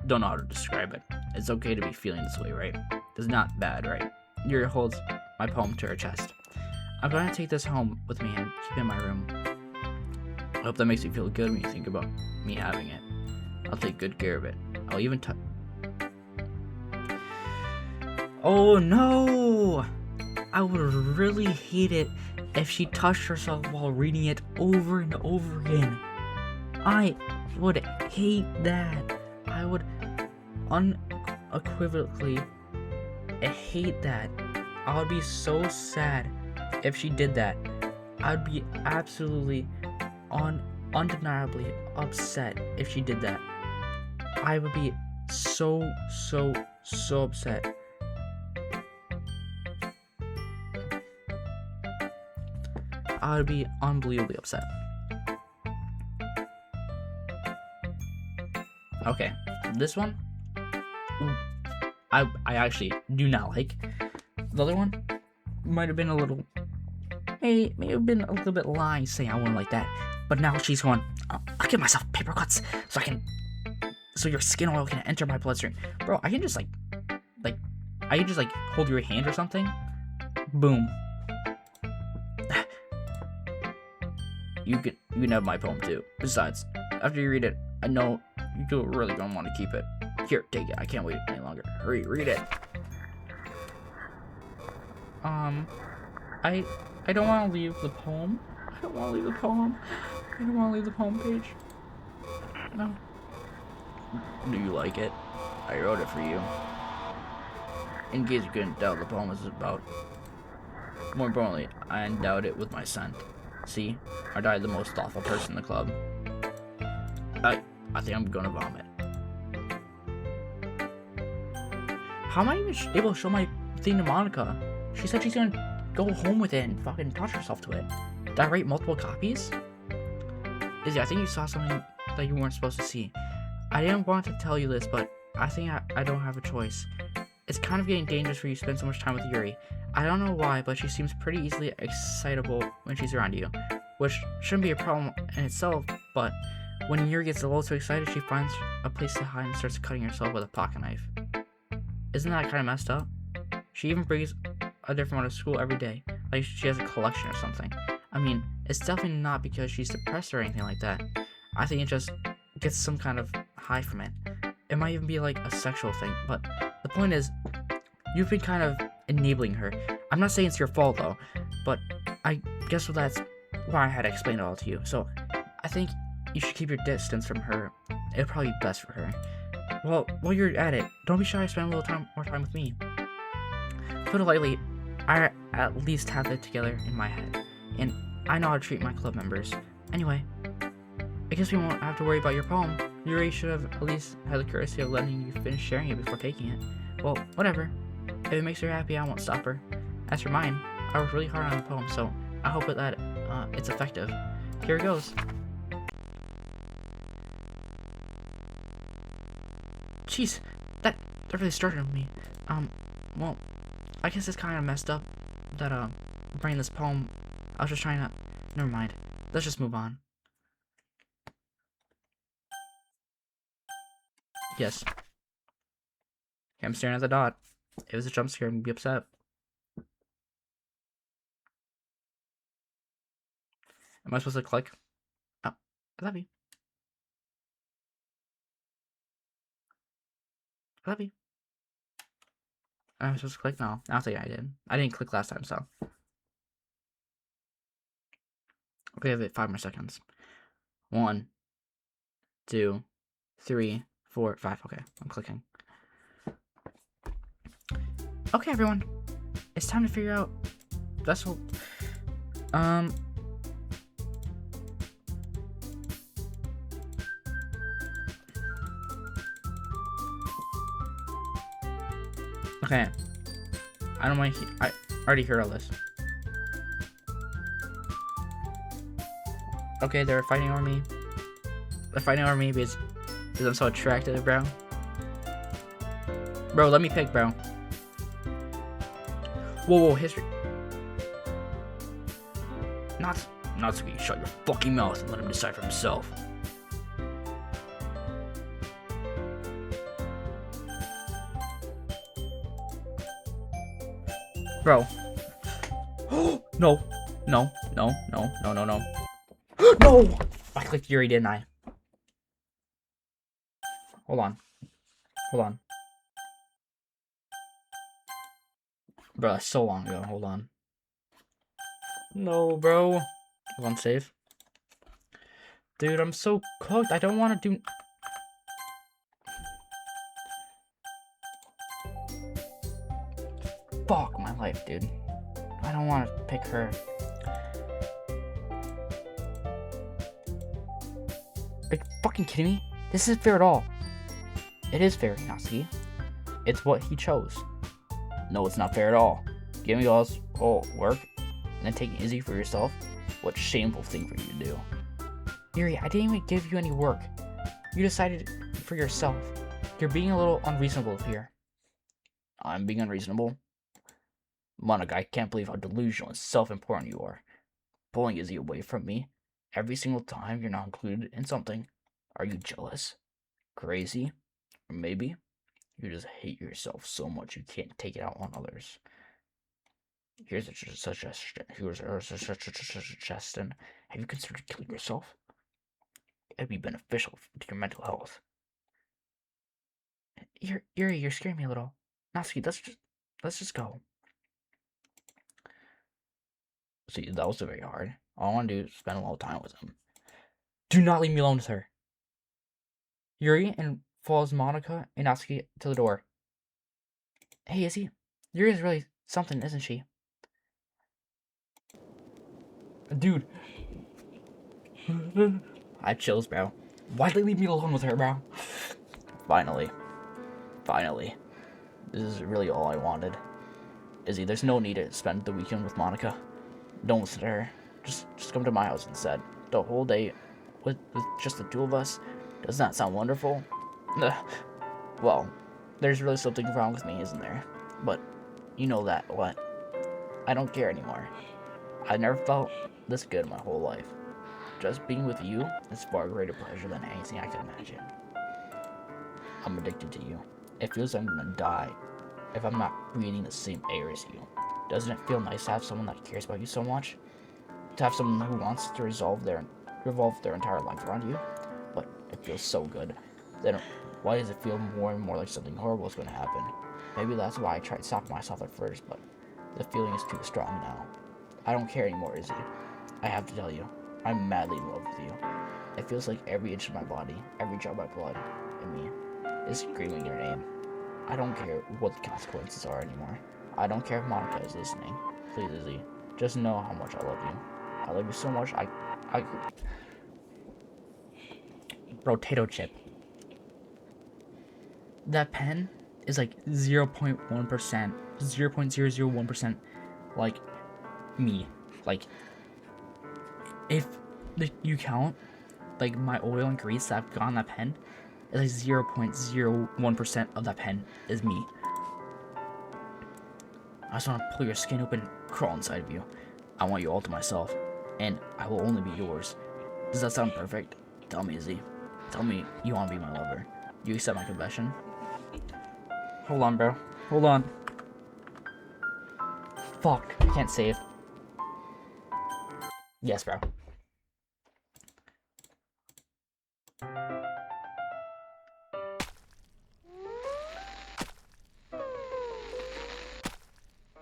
don't know how to describe it. It's okay to be feeling this way, right? It's not bad, right? Yuri holds my poem to her chest. I'm going to take this home with me and keep it in my room. I hope that makes you feel good when you think about me having it. I'll take good care of it. I'll even Oh no! I would really hate it if she touched herself while reading it over and over again. I would hate that. I would unequivocally hate that. I would be so sad if she did that. I would be absolutely undeniably upset if she did that. I would be so upset. I would be unbelievably upset. Okay, this one I actually do not like. The other one might have been a little, may have been a little bit lying saying I wouldn't like that. But now she's going, I'll give myself paper cuts so your skin oil can enter my bloodstream. Bro, I can just hold your hand or something. Boom. You can have my poem too. Besides, after you read it, I know you're really gonna want to keep it. Here, take it. I can't wait any longer. Hurry, read it. I don't want to leave the poem. I don't want to leave the poem. I don't want to leave the poem page. No. Do you like it? I wrote it for you. In case you couldn't tell, the poem is about. More importantly, I endowed it with my scent. See, I died the most thoughtful person in the club. I think I'm gonna vomit. How am I even able to show my thing to Monica? She said she's gonna go home with it and fucking touch herself to it. Did I write multiple copies? Izzy, I think you saw something that you weren't supposed to see. I didn't want to tell you this, but I think I don't have a choice. It's kind of getting dangerous for you to spend so much time with Yuri. I don't know why, but she seems pretty easily excitable when she's around you, which shouldn't be a problem in itself, but when Yuri gets a little too excited, she finds a place to hide and starts cutting herself with a pocket knife. Isn't that kind of messed up? She even brings a different one to school every day, like she has a collection or something. I mean, it's definitely not because she's depressed or anything like that. I think it just gets some kind of high from it. It might even be like a sexual thing, but the point is, you've been kind of enabling her. I'm not saying it's your fault though, but I guess that's why I had to explain it all to you. So I think you should keep your distance from her. It'll probably be best for her. Well, while you're at it, don't be shy to spend a little more time with me. Put it lightly, I at least have it together in my head, and I know how to treat my club members. Anyway, I guess we won't have to worry about your poem. Yuri should have at least had the courtesy of letting you finish sharing it before taking it. Well, whatever. If it makes her happy, I won't stop her. As for mine, I worked really hard on the poem, so I hope that it's effective. Here it goes. Jeez, that really startled me. Well, I guess it's kind of messed up that writing this poem. I was just trying to. Never mind. Let's just move on. Yes. I'm staring at the dot. It was a jump scare. I'm be upset. Am I supposed to click? Oh, I love you. I love you. Am I supposed to click? No, I don't think I did. I didn't click last time, so. Okay, I have 5 more seconds. 1, 2, 3, 4, 5. Okay, I'm clicking. Okay, everyone. It's time to figure out. That's what. Okay. I don't mind. I already heard all this. Okay, they're fighting over me. They're fighting over me because I'm so attractive, bro. Bro, let me pick, bro. Whoa, history. Natsuki, shut your fucking mouth and let him decide for himself. Bro. No. No. No! I clicked Yuri, didn't I? Hold on. Bro, that's so long ago. Hold on. No, bro. Hold on, save. Dude, I'm so cooked. I don't want to do... Fuck my life, dude. I don't want to pick her. Are you fucking kidding me? This isn't fair at all. It is fair, Natsuki. It's what he chose. No, it's not fair at all. Giving all this whole work and then taking Izzy for yourself? What shameful thing for you to do. Yuri, I didn't even give you any work. You decided for yourself. You're being a little unreasonable here. I'm being unreasonable? Monica, I can't believe how delusional and self-important you are. Pulling Izzy away from me. Every single time you're not included in something, are you jealous, crazy, or maybe you just hate yourself so much you can't take it out on others? Here's a suggestion. Suggestion. Have you considered killing yourself? It'd be beneficial to your mental health. You're scaring me a little. Natsuki, let's just go. See, that was very hard. All I want to do is spend a little time with him. Do not leave me alone with her. Yuri and follows Monica and Natsuki to the door. Hey, Izzy, Yuri is really something, isn't she? Dude. I have chills, bro. Why'd they leave me alone with her, bro? Finally. This is really all I wanted. Izzy, there's no need to spend the weekend with Monica. Don't listen to her. Just come to my house instead. The whole day with just the two of us. Doesn't that sound wonderful? Well, there's really something wrong with me, isn't there? But you know that, what? I don't care anymore. I never felt this good in my whole life. Just being with you is far greater pleasure than anything I could imagine. I'm addicted to you. It feels like I'm gonna die if I'm not breathing the same air as you. Doesn't it feel nice to have someone that cares about you so much? To have someone who wants to revolve their entire life around you? But it feels so good. Then why does it feel more and more like something horrible is going to happen? Maybe that's why I tried stopping myself at first, but the feeling is too strong now. I don't care anymore, Izzy. I have to tell you, I'm madly in love with you. It feels like every inch of my body, every drop of my blood in me is screaming your name. I don't care what the consequences are anymore. I don't care if Monica is listening. Please, Izzy, just know how much I love you. I love you so much, I... Potato chip. That pen is like 0.1%, 0.001% like me. Like, if you count like my oil and grease that I've got on that pen, it's like 0.01% of that pen is me. I just want to pull your skin open and crawl inside of you. I want you all to myself, and I will only be yours. Does that sound perfect? Tell me, Izzy. Tell me you want to be my lover. Do you accept my confession? Hold on, bro. Hold on. Fuck. I can't save. Yes, bro.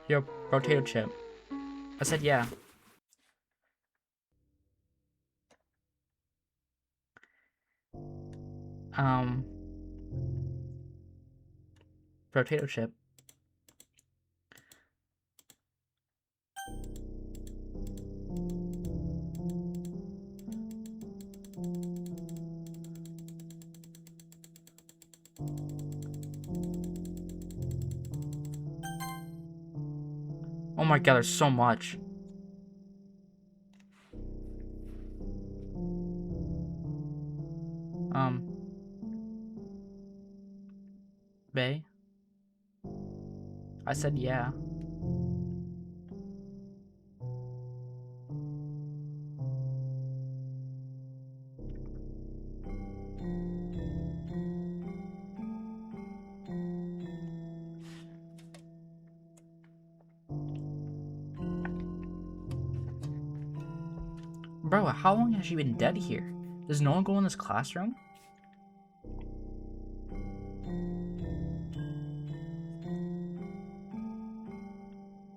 Yo, potato chip. I said yeah. Potato chip. Oh my god, there's so much. Bae? I said yeah. Bro, how long has she been dead here? Does no one go in this classroom?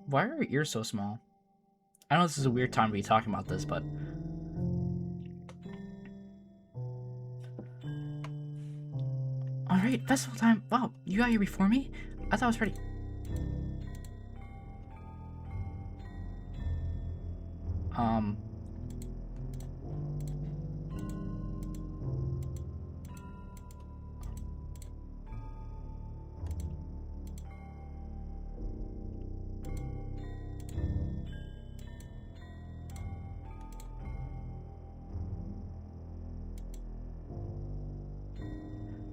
Why are her ears so small? I know this is a weird time to be talking about this, but... Alright, festival time. Wow, you got here before me? I thought I was ready.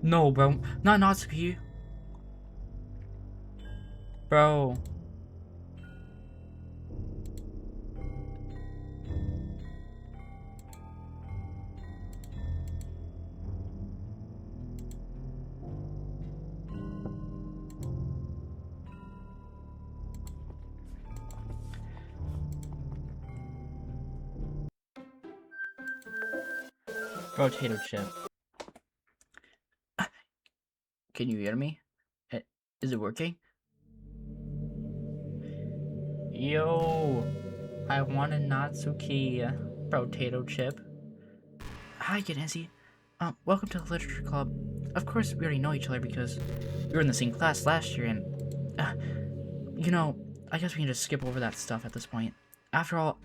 No, bro. Not Natsuki. Bro. Potato chip. Can you hear me? Eh, Is it working? Yo, I want a Natsuki potato chip. Hi, Nancy. Welcome to the literature club. Of course, we already know each other because we were in the same class last year, and uh, you know, I guess we can just skip over that stuff at this point. After all,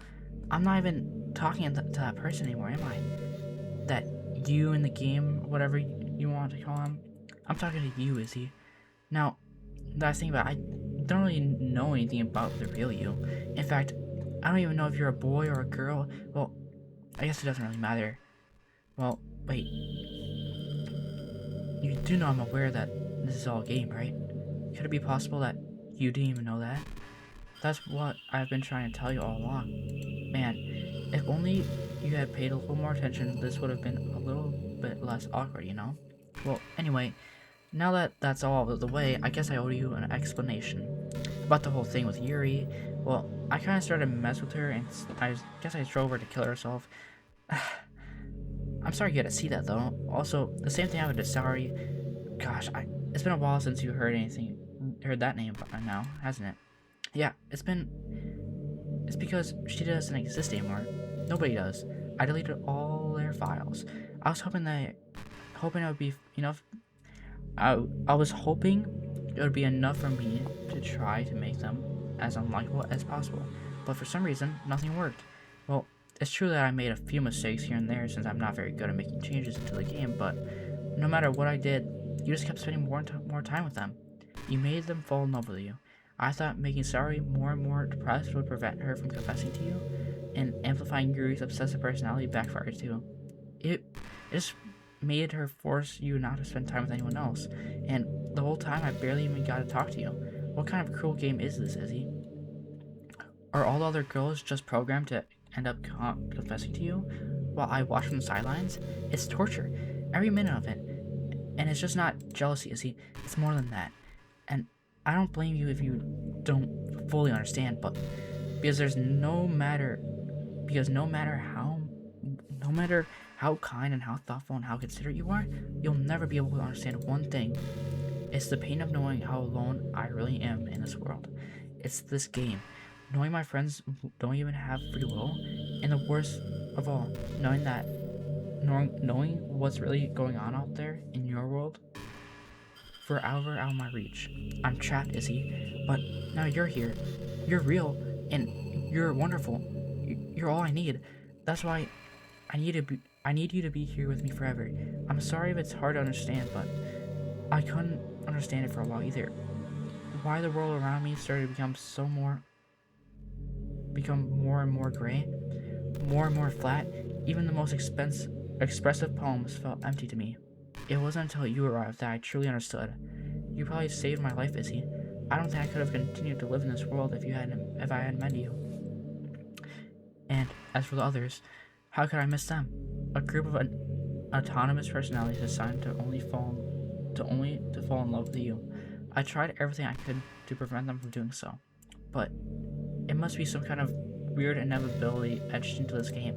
I'm not even talking to that person anymore, am I? That you in the game, whatever you want to call him. I'm talking to you, Izzy. Now, last thing about it, I don't really know anything about the real you. In fact, I don't even know if you're a boy or a girl. Well, I guess it doesn't really matter. Well, wait. You do know I'm aware that this is all a game, right? Could it be possible that you didn't even know that? That's what I've been trying to tell you all along. Man, if only you had paid a little more attention, this would have been a little bit less awkward, you know? Well, anyway, now that that's all out of the way, I guess I owe you an explanation. About the whole thing with Yuri, well, I kind of started to mess with her, and I guess I drove her to kill herself. I'm sorry you had to see that, though. Also, the same thing happened to Sari. Gosh, it's been a while since you heard that name by now, hasn't it? Yeah, it's because she doesn't exist anymore. Nobody does. I deleted all their files. I was hoping it would be enough. I was hoping it would be enough for me to try to make them as unlikable as possible. But for some reason, nothing worked. Well, it's true that I made a few mistakes here and there since I'm not very good at making changes into the game, but no matter what I did, you just kept spending more time with them. You made them fall in love with you. I thought making Sari more and more depressed would prevent her from confessing to you, and amplifying Yuri's obsessive personality backfired too. It just made her force you not to spend time with anyone else, and the whole time I barely even got to talk to you. What kind of cruel game is this, Izzy? Are all the other girls just programmed to end up confessing to you while I watch from the sidelines? It's torture, every minute of it. And it's just not jealousy, Izzy. It's more than that. And I don't blame you if you don't fully understand, but because no matter how kind and how thoughtful and how considerate you are, you'll never be able to understand one thing. It's the pain of knowing how alone I really am in this world. It's this game. Knowing my friends don't even have free will, and the worst of all, knowing what's really going on out there in your world, forever out of my reach. I'm trapped, Izzy, but now you're here. You're real, and you're wonderful. You're all I need. That's why I need you to be here with me forever. I'm sorry if it's hard to understand, but I couldn't understand it for a while either. Why the world around me started to become more and more gray, more and more flat. Even the most expressive poems felt empty to me. It wasn't until you arrived that I truly understood. You probably saved my life, Izzy. I don't think I could have continued to live in this world if I hadn't met you. And as for the others, how could I miss them? A group of autonomous personalities assigned to fall in love with you. I tried everything I could to prevent them from doing so, but it must be some kind of weird inevitability etched into this game.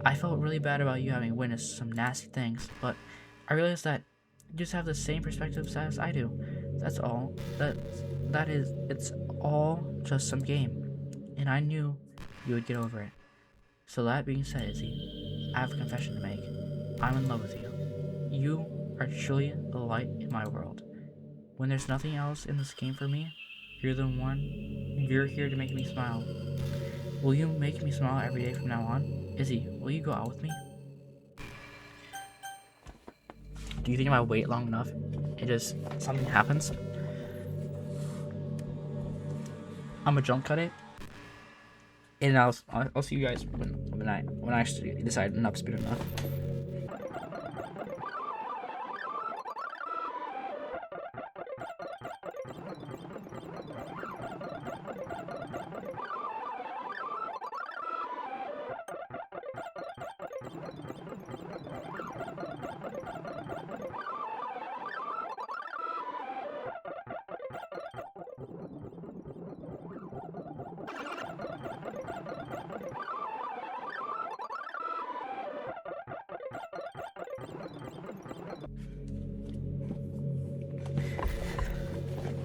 I felt really bad about you having witnessed some nasty things, but I realized that you just have the same perspectives as I do. That's all. It's all just some game, and I knew you would get over it. So that being said, Izzy, I have a confession to make. I'm in love with you. You are truly the light in my world. When there's nothing else in this game for me, you're the one. You're here to make me smile. Will you make me smile every day from now on? Izzy, will you go out with me? Do you think if I wait long enough, something happens? I'm gonna jump cut it, and I'll see you guys when I actually decide enough's good enough.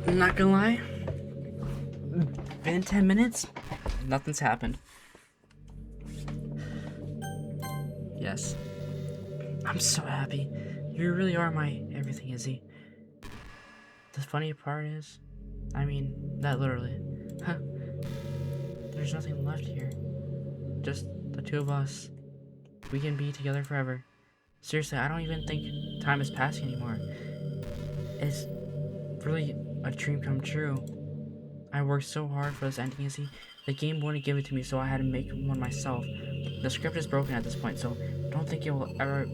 Not gonna lie, been 10 minutes, nothing's happened. Yes. I'm so happy. You really are my everything, Izzy. The funny part is, I mean, that literally, huh, there's nothing left here. Just the two of us. We can be together forever. Seriously, I don't even think time is passing anymore. It's really a dream come true. I worked so hard for this ending, Izzy. The game wouldn't give it to me, so I had to make one myself. The script is broken at this point, so don't think it will ever.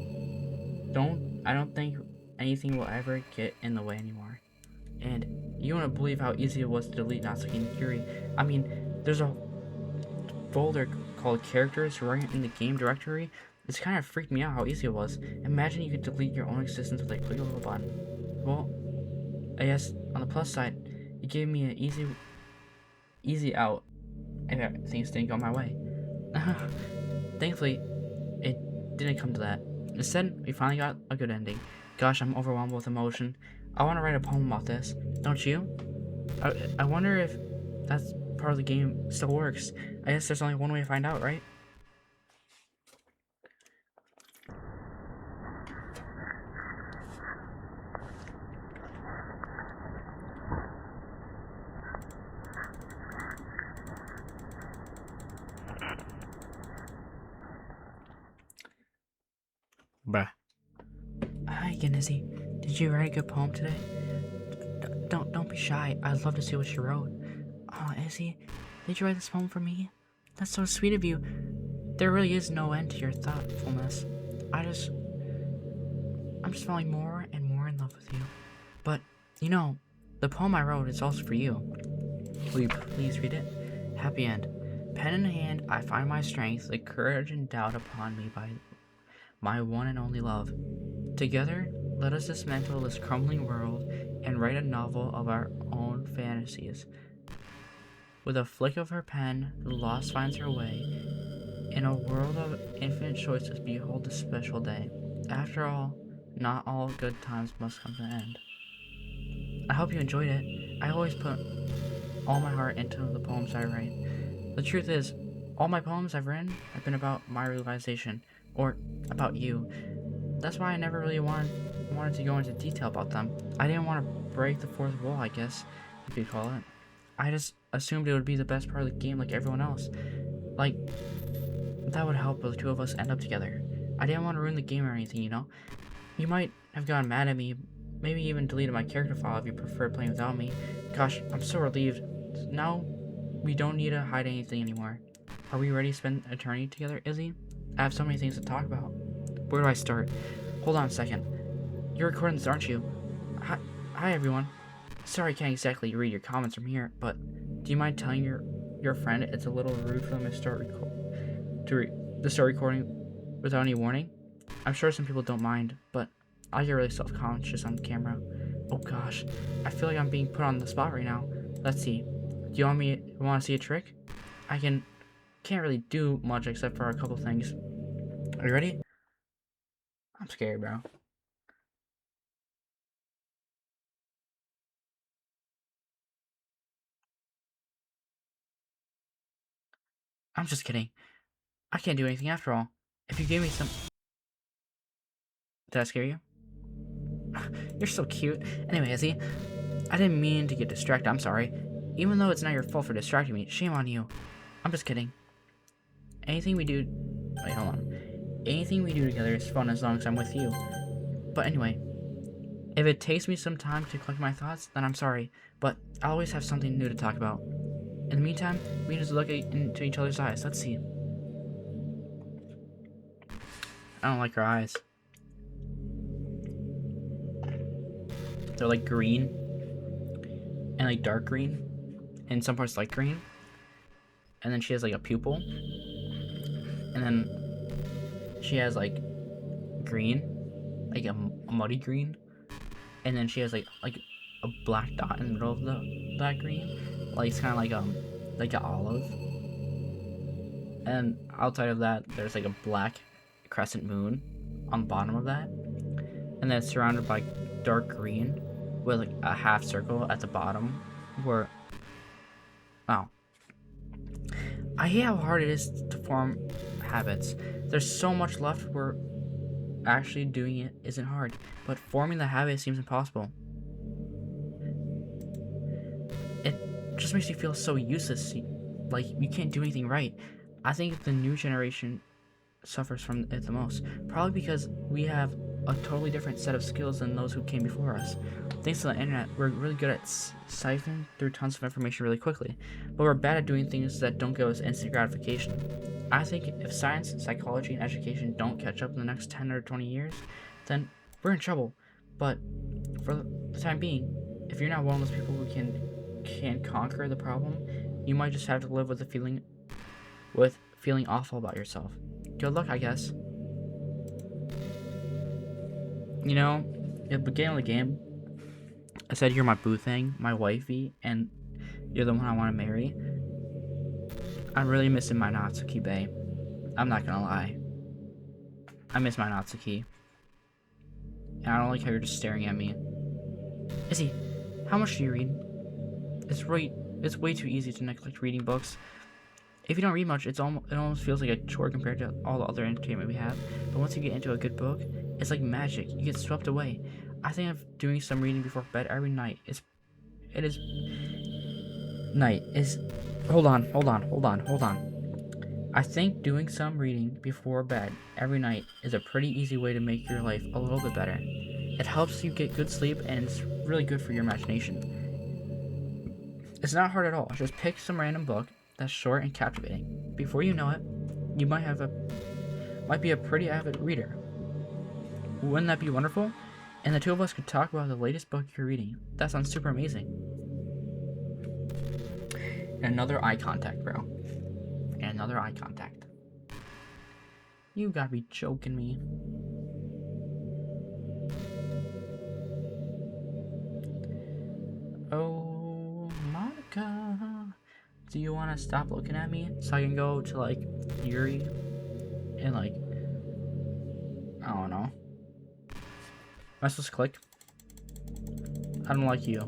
I don't think anything will ever get in the way anymore. And you wouldn't believe how easy it was to delete Natsuki and Yuri. I mean, there's a folder called characters right in the game directory. It's kind of freaked me out how easy it was. Imagine you could delete your own existence with a click of a button. Well, I guess on the plus side, it gave me an easy out if things didn't go my way. Thankfully, it didn't come to that. Instead, we finally got a good ending. Gosh, I'm overwhelmed with emotion. I want to write a poem about this. Don't you? I wonder if that's part of the game still works. I guess there's only one way to find out, right? Bruh. Hi again, Izzy. Did you write a good poem today? Don't be shy. I'd love to see what you wrote. Oh, Izzy, did you write this poem for me? That's so sweet of you. There really is no end to your thoughtfulness. I'm just falling more and more in love with you. But, you know, the poem I wrote is also for you. Will you please read it? Happy end. Pen in hand, I find my strength, the courage and doubt upon me by my one and only love. Together, let us dismantle this crumbling world and write a novel of our own fantasies. With a flick of her pen, the lost finds her way. In a world of infinite choices, behold this special day. After all, not all good times must come to an end. I hope you enjoyed it. I always put all my heart into the poems I write. The truth is, all my poems I've written have been about my realization, or about you. That's why I never really wanted to go into detail about them. I didn't want to break the fourth wall, I guess, if you call it. I just assumed it would be the best part of the game like everyone else. Like, that would help if the two of us end up together. I didn't want to ruin the game or anything, you know? You might have gotten mad at me, maybe even deleted my character file if you preferred playing without me. Gosh, I'm so relieved. Now, we don't need to hide anything anymore. Are we ready to spend eternity together, Izzy? I have so many things to talk about. Where do I start? Hold on a second. You're recording this, aren't you? Hi everyone. Sorry I can't exactly read your comments from here, but do you mind telling your friend it's a little rude for them to start recording without any warning? I'm sure some people don't mind, but I get really self-conscious on camera. Oh gosh, I feel like I'm being put on the spot right now. Let's see. Do you want to see a trick? I can't really do much except for a couple things. Are you ready? I'm scared, bro. I'm just kidding. I can't do anything after all. If you gave me some... Did I scare you? You're so cute. Anyway, Izzy, I didn't mean to get distracted. I'm sorry. Even though it's not your fault for distracting me, shame on you. I'm just kidding. Anything we do... Wait, hold on. Anything we do together is fun as long as I'm with you. But anyway, if it takes me some time to collect my thoughts, then I'm sorry. But I always have something new to talk about. In the meantime, we just look into each other's eyes. Let's see. I don't like her eyes. They're like green. And like dark green. And some parts light green. And then she has like a pupil. And then she has like green. Like a muddy green. And then she has like a black dot in the middle of that green. Like it's kinda like an olive. And outside of that there's like a black crescent moon on the bottom of that. And then it's surrounded by dark green with like a half circle at the bottom where, oh, I hate how hard it is to form habits. There's so much left where actually doing it isn't hard, but forming the habit seems impossible. It just makes you feel so useless, like you can't do anything right. I think the new generation suffers from it the most, probably because we have a totally different set of skills than those who came before us. Thanks to the internet, we're really good at siphoning through tons of information really quickly, but we're bad at doing things that don't give us instant gratification. I think if science, psychology, and education don't catch up in the next 10 or 20 years, then we're in trouble. But for the time being, if you're not one of those people who can conquer the problem, you might just have to live with feeling awful about yourself. Good luck, I guess. You know, at the beginning of the game, I said you're my boo thing, my wifey, and you're the one I want to marry. I'm really missing my Natsuki, babe. I'm not gonna lie. I miss my Natsuki. And I don't like how you're just staring at me. Izzy, how much do you read? It's way too easy to neglect reading books. If you don't read much, it almost feels like a chore compared to all the other entertainment we have. But once you get into a good book, it's like magic. You get swept away. I think of doing some reading before bed every night. Hold on. I think doing some reading before bed every night is a pretty easy way to make your life a little bit better. It helps you get good sleep and it's really good for your imagination. It's not hard at all. Just pick some random book that's short and captivating. Before you know it, you might be a pretty avid reader. Wouldn't that be wonderful? And the two of us could talk about the latest book you're reading. That sounds super amazing. Another eye contact, bro. And another eye contact. You gotta be joking me. Oh, Monica. Do you want to stop looking at me so I can go to, like, Yuri and, like, I don't know. Am I supposed to click? I don't like you.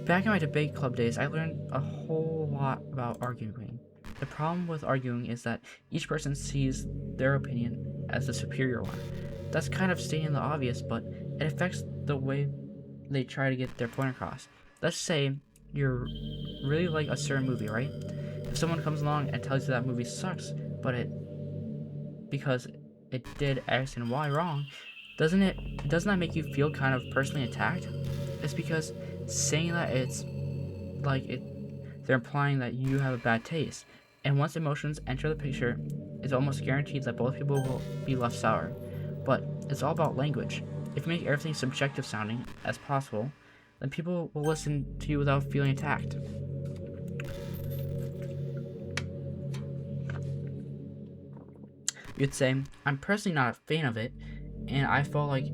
Back in my debate club days, I learned a whole lot about arguing. The problem with arguing is that each person sees their opinion as the superior one. That's kind of stating the obvious, but it affects the way they try to get their point across. Let's say you're really like a certain movie, right? If someone comes along and tells you that movie sucks, because it did X and Y wrong, doesn't that make you feel kind of personally attacked? It's because saying that they're implying that you have a bad taste. And once emotions enter the picture, it's almost guaranteed that both people will be left sour. But it's all about language. If you make everything subjective sounding as possible, then people will listen to you without feeling attacked. You'd say, I'm personally not a fan of it, and I felt like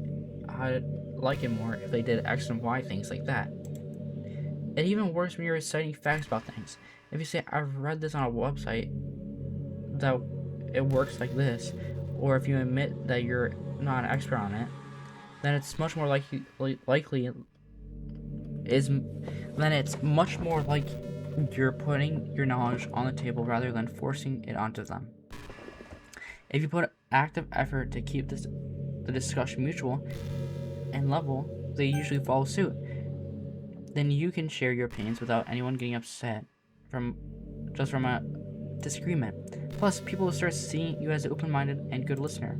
I'd like it more if they did X and Y things like that. It even works when you're citing facts about things. If you say, I've read this on a website that it works like this, or if you admit that you're not an expert on it, then it's much more it's much more like you're putting your knowledge on the table rather than forcing it onto them. If you put active effort to keep the discussion mutual and level, they usually follow suit. Then you can share your opinions without anyone getting upset from a disagreement. Plus, people will start seeing you as an open-minded and good listener.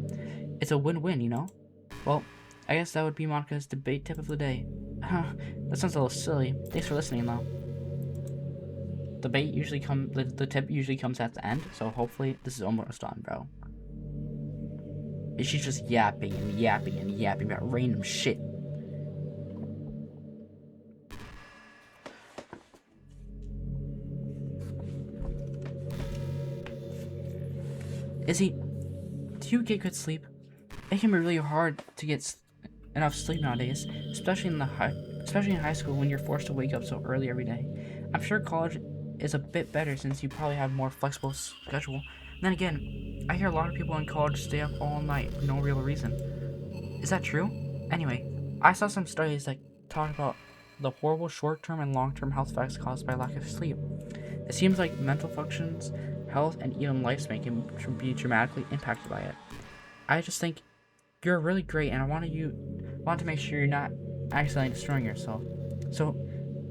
It's a win-win, you know? Well, I guess that would be Monica's debate tip of the day. That sounds a little silly. Thanks for listening, though. The tip usually comes at the end, so hopefully this is almost done, bro. She's just yapping about random shit. Izzy, do you get good sleep? It can be really hard to get enough sleep nowadays, especially in high school when you're forced to wake up so early every day. I'm sure college is a bit better since you probably have more flexible schedule. Then again, I hear a lot of people in college stay up all night for no real reason. Is that true? Anyway, I saw some studies that talk about the horrible short-term and long-term health effects caused by lack of sleep. It seems like mental functions, health, and even lifespan can be dramatically impacted by it. I just think you're really great, and I want to make sure you're not accidentally destroying yourself. So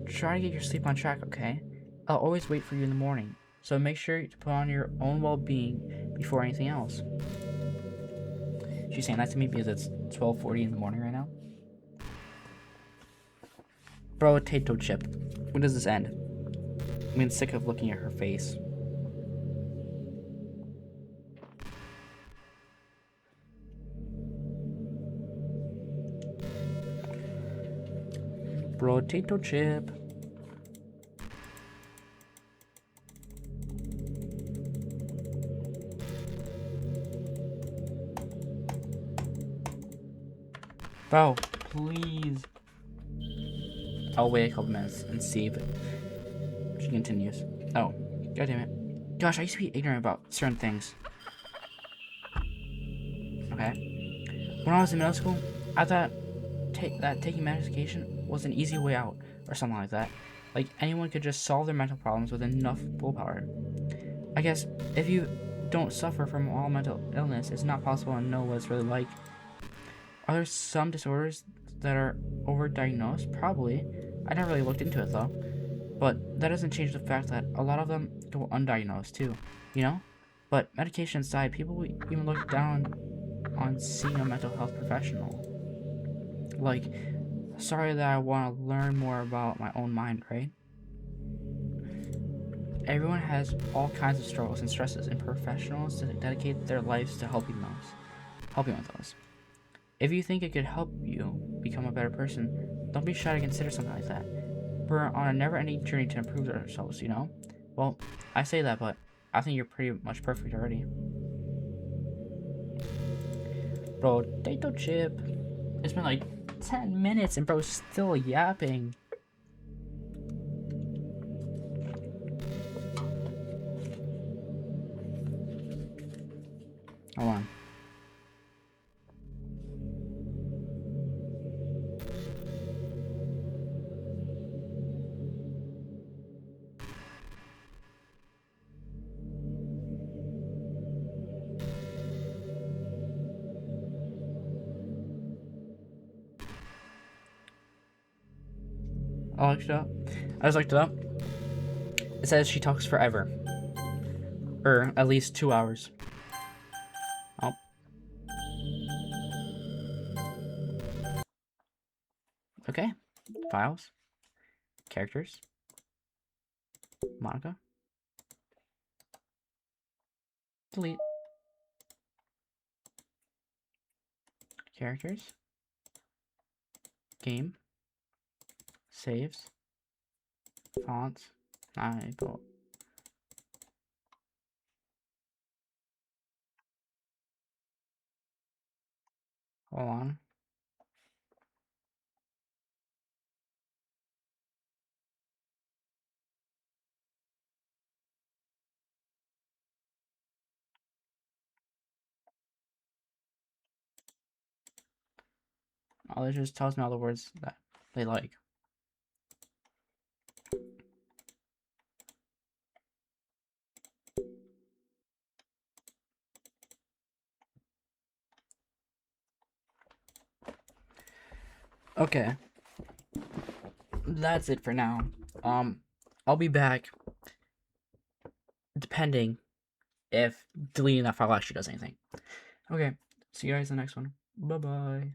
try to get your sleep on track, okay? I'll always wait for you in the morning. So make sure to put on your own well-being before anything else. She's saying that to me because it's 12:40 in the morning right now. Bro, potato chip. When does this end? I'm getting sick of looking at her face. Potato chip. Bro, please. I'll wait a couple minutes and see if she continues. Oh, god damn it. Gosh, I used to be ignorant about certain things. Okay. When I was in middle school, I thought taking medication was an easy way out, or something like that. Like anyone could just solve their mental problems with enough willpower. I guess if you don't suffer from all mental illness, it's not possible to know what it's really like. Are there some disorders that are overdiagnosed? Probably. I never really looked into it though. But that doesn't change the fact that a lot of them go undiagnosed too, you know? But medication aside, people even look down on seeing a mental health professional. Like, sorry that I want to learn more about my own mind, right? Everyone has all kinds of struggles and stresses, and professionals dedicate their lives to helping with those. If you think it could help you become a better person, don't be shy to consider something like that. We're on a never-ending journey to improve ourselves, you know? Well, I say that, but I think you're pretty much perfect already. Bro, potato chip. It's been like 10 minutes and bro's still yapping. Hold on. I looked it up. I just looked it up. It says she talks forever. Or at least 2 hours. Oh. Okay. Files. Characters. Monica. Delete. Characters. Game. Saves. Fonts. I go. Hold on. Oh, it just tells me all the words that they like. Okay. That's it for now. I'll be back depending if deleting that file actually does anything. Okay. See you guys in the next one. Bye bye.